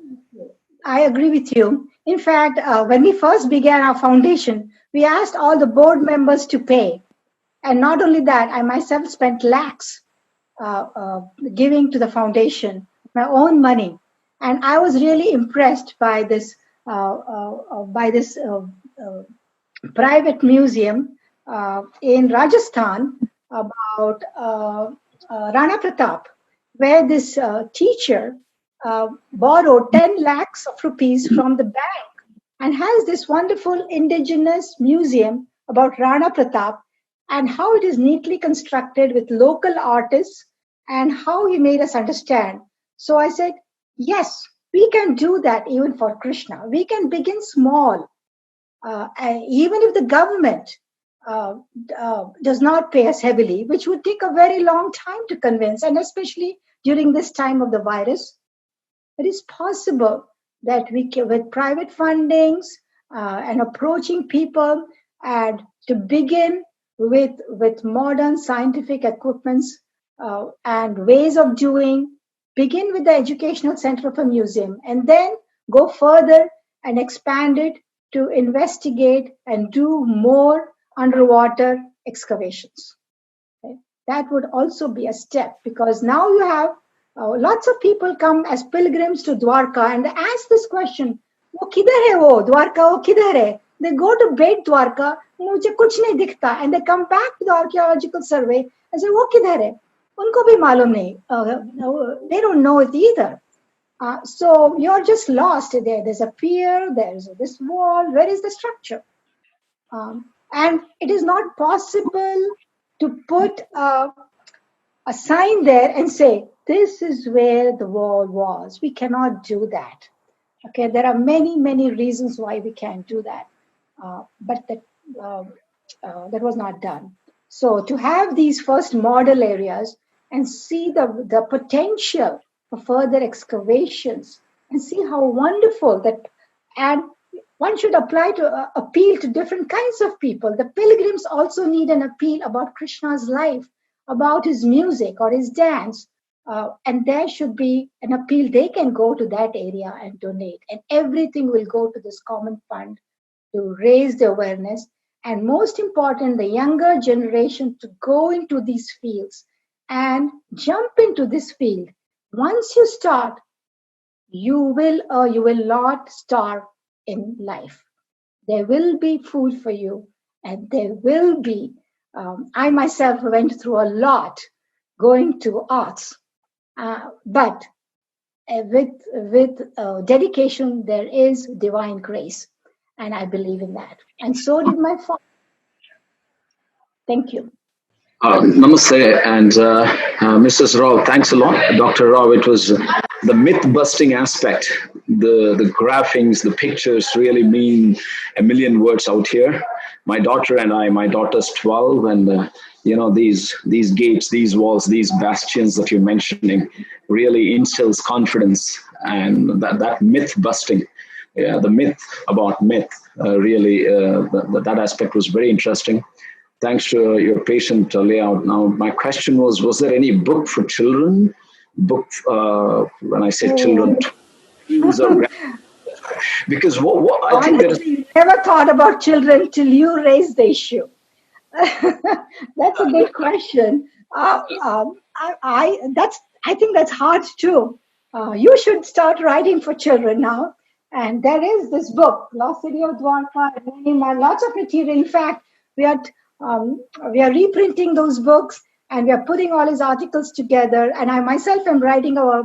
I agree with you. In fact, when we first began our foundation, we asked all the board members to pay. And not only that, I myself spent lakhs giving to the foundation, my own money. And I was really impressed by this private museum in Rajasthan about Rana Pratap, where this teacher borrowed 10 lakhs of rupees from the bank and has this wonderful indigenous museum about Rana Pratap and how it is neatly constructed with local artists and how he made us understand. So I said, yes, we can do that even for Krishna. We can begin small. Even if the government does not pay us heavily, which would take a very long time to convince, and especially during this time of the virus, it is possible that we can, with private fundings and approaching people, and to begin with modern scientific equipments and ways of doing, begin with the educational center of a museum, and then go further and expand it to investigate and do more underwater excavations. Okay? That would also be a step, because now you have lots of people come as pilgrims to Dwarka and they ask this question, wo kidhar hai wo? Dwarka wo kidhar hai? They go to Beit Dwarka, mujhe kuch nahi dikhta, and they come back to the archaeological survey and say, wo kidhar hai? Unko bhi malum nahi. They don't know it either. So you're just lost there. There's a pier, there's this wall, where is the structure? And it is not possible to put a sign there and say, this is where the wall was. We cannot do that. Okay, there are many, many reasons why we can't do that. But that was not done. So to have these first model areas and see the potential for further excavations and see how wonderful that, and one should apply to appeal to different kinds of people. The pilgrims also need an appeal about Krishna's life, about his music or his dance, and there should be an appeal. They can go to that area and donate, and everything will go to this common fund to raise the awareness. And most important, the younger generation to go into these fields and jump into this field. Once you start, you will not starve in life. There will be food for you, and there will be. I myself went through a lot going to arts, but with dedication, there is divine grace, and I believe in that. And so did my father. Thank you. Namaste, and Mrs. Rao, thanks a lot. Dr. Rao, it was the myth-busting aspect. The graphics, the pictures really mean a million words out here. My daughter and I, my daughter's 12, and these gates, these walls, these bastions that you're mentioning really instills confidence, and that myth-busting. Yeah, the myth about myth, really, that aspect was very interesting. Thanks to your patient layout. Now, my question was there any book for children? When I say children, because what I think honestly, you never thought about children till you raised the issue. That's a good question. I think that's hard too. You should start writing for children now. And there is this book, Lost City of Dwarka, lots of material. In fact, we are reprinting those books, and we are putting all his articles together. And I myself am writing a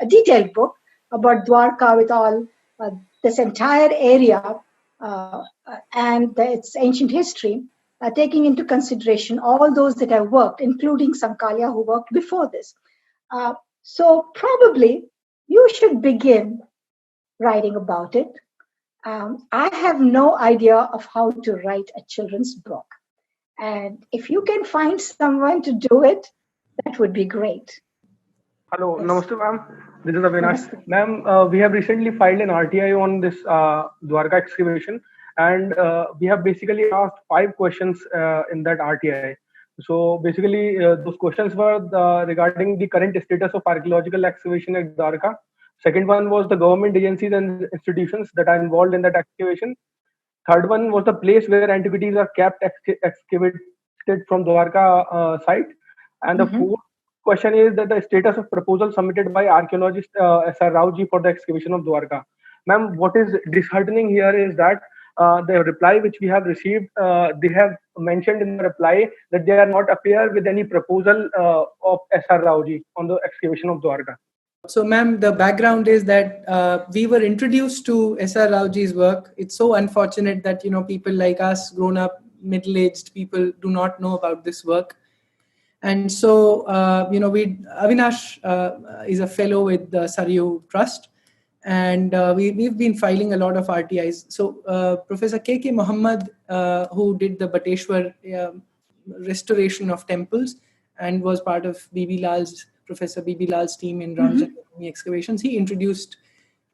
detailed book about Dwarka with all this entire area and its ancient history, taking into consideration all those that have worked, including Sankalia, who worked before this. So probably you should begin writing about it. I have no idea of how to write a children's book. And if you can find someone to do it, that would be great. Hello, Yes. Namaste, ma'am. This is Avinash. Ma'am, we have recently filed an RTI on this Dwarka excavation, and we have basically asked 5 questions in that RTI. So basically, those questions were regarding the current status of archaeological excavation at Dwarka. Second one was the government agencies and institutions that are involved in that excavation. Third one was the place where antiquities are kept excavated from Dwarka site. And the fourth question is that the status of proposal submitted by archaeologist S.R. Rao ji for the excavation of Dwarka. Ma'am, what is disheartening here is that the reply which we have received, they have mentioned in the reply that they are not appear with any proposal of S.R. Rao ji on the excavation of Dwarka. So, ma'am, the background is that we were introduced to S.R. Rao ji's work. It's so unfortunate that, people like us, grown up, middle-aged people do not know about this work. And so, Avinash is a fellow with the Saryu Trust, and we've been filing a lot of RTIs. So, Professor K.K. Muhammad, who did the Bateshwar restoration of temples and was part of Professor B.B. Lal's team in Ramjan excavations, he introduced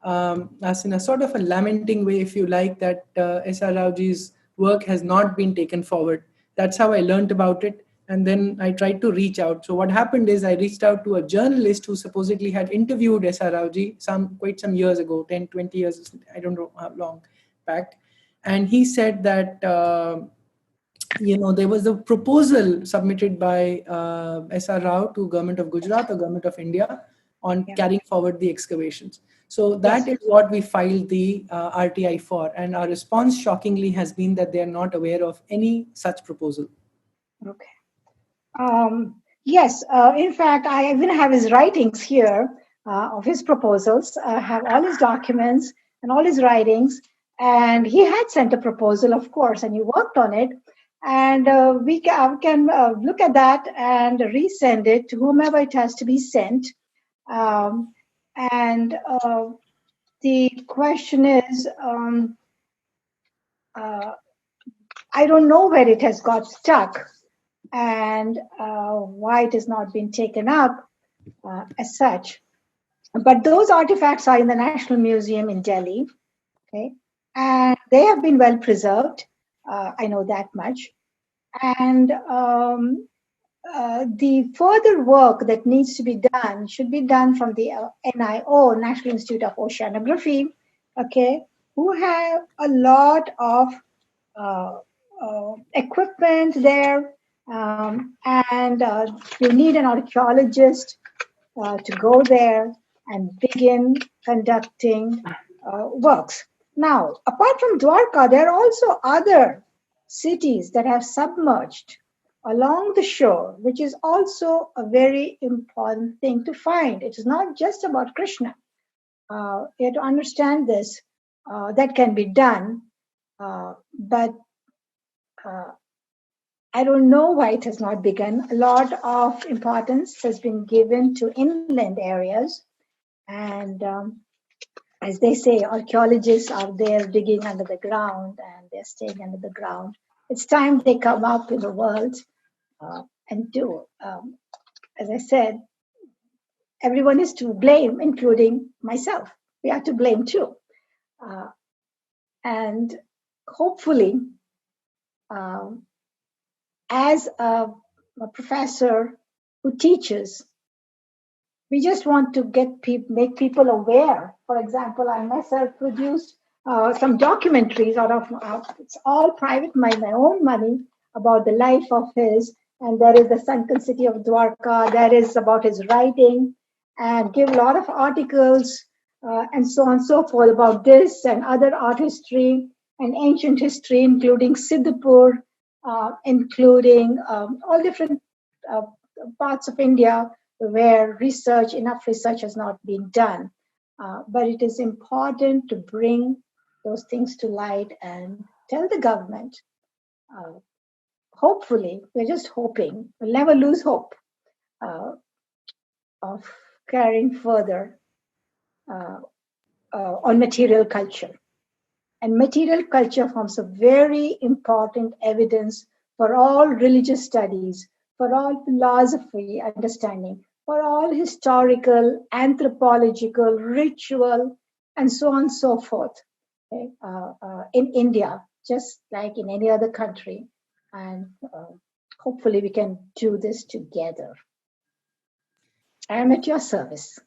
us in a sort of a lamenting way, if you like, that S.R. Rao ji's work has not been taken forward. That's how I learned about it. And then I tried to reach out. So what happened is I reached out to a journalist who supposedly had interviewed S.R. Rao ji quite some years ago, 10, 20 years, I don't know how long back. And he said that, there was a proposal submitted by S.R. Rao to Government of Gujarat or Government of India on carrying forward the excavations. So that is what we filed the RTI for. And our response, shockingly, has been that they are not aware of any such proposal. Okay. Yes, in fact, I even have his writings here of his proposals. I have all his documents and all his writings. And he had sent a proposal, of course, and he worked on it. And we can look at that and resend it to whomever it has to be sent. The question is, I don't know where it has got stuck and why it has not been taken up as such. But those artifacts are in the National Museum in Delhi, okay? And they have been well preserved. I know that much. And the further work that needs to be done should be done from the NIO, National Institute of Oceanography, okay, who have a lot of equipment there, and you need an archaeologist to go there and begin conducting works. Now, apart from Dwarka, there are also other cities that have submerged along the shore, which is also a very important thing to find. It is not just about Krishna. You have to understand this. That can be done, but I don't know why it has not begun. A lot of importance has been given to inland areas, and as they say, archaeologists are there digging under the ground, and they're staying under the ground. It's time they come up in the world and do. As I said, everyone is to blame, including myself. We are to blame too. And hopefully, as a professor who teaches, we just want to make people aware. For example, I myself produced some documentaries out of, it's all private, my own money, about the life of his. And there is the sunken city of Dwarka, there is about his writing, and give a lot of articles and so on and so forth about this and other art history and ancient history, including Siddhapur, including all different parts of India where enough research has not been done. But it is important to bring those things to light and tell the government. Hopefully, we're just hoping, we'll never lose hope of carrying further on material culture. And material culture forms a very important evidence for all religious studies, for all philosophy understanding, for all historical, anthropological, ritual, and so on and so forth, okay? In India, just like in any other country. And hopefully we can do this together. I am at your service.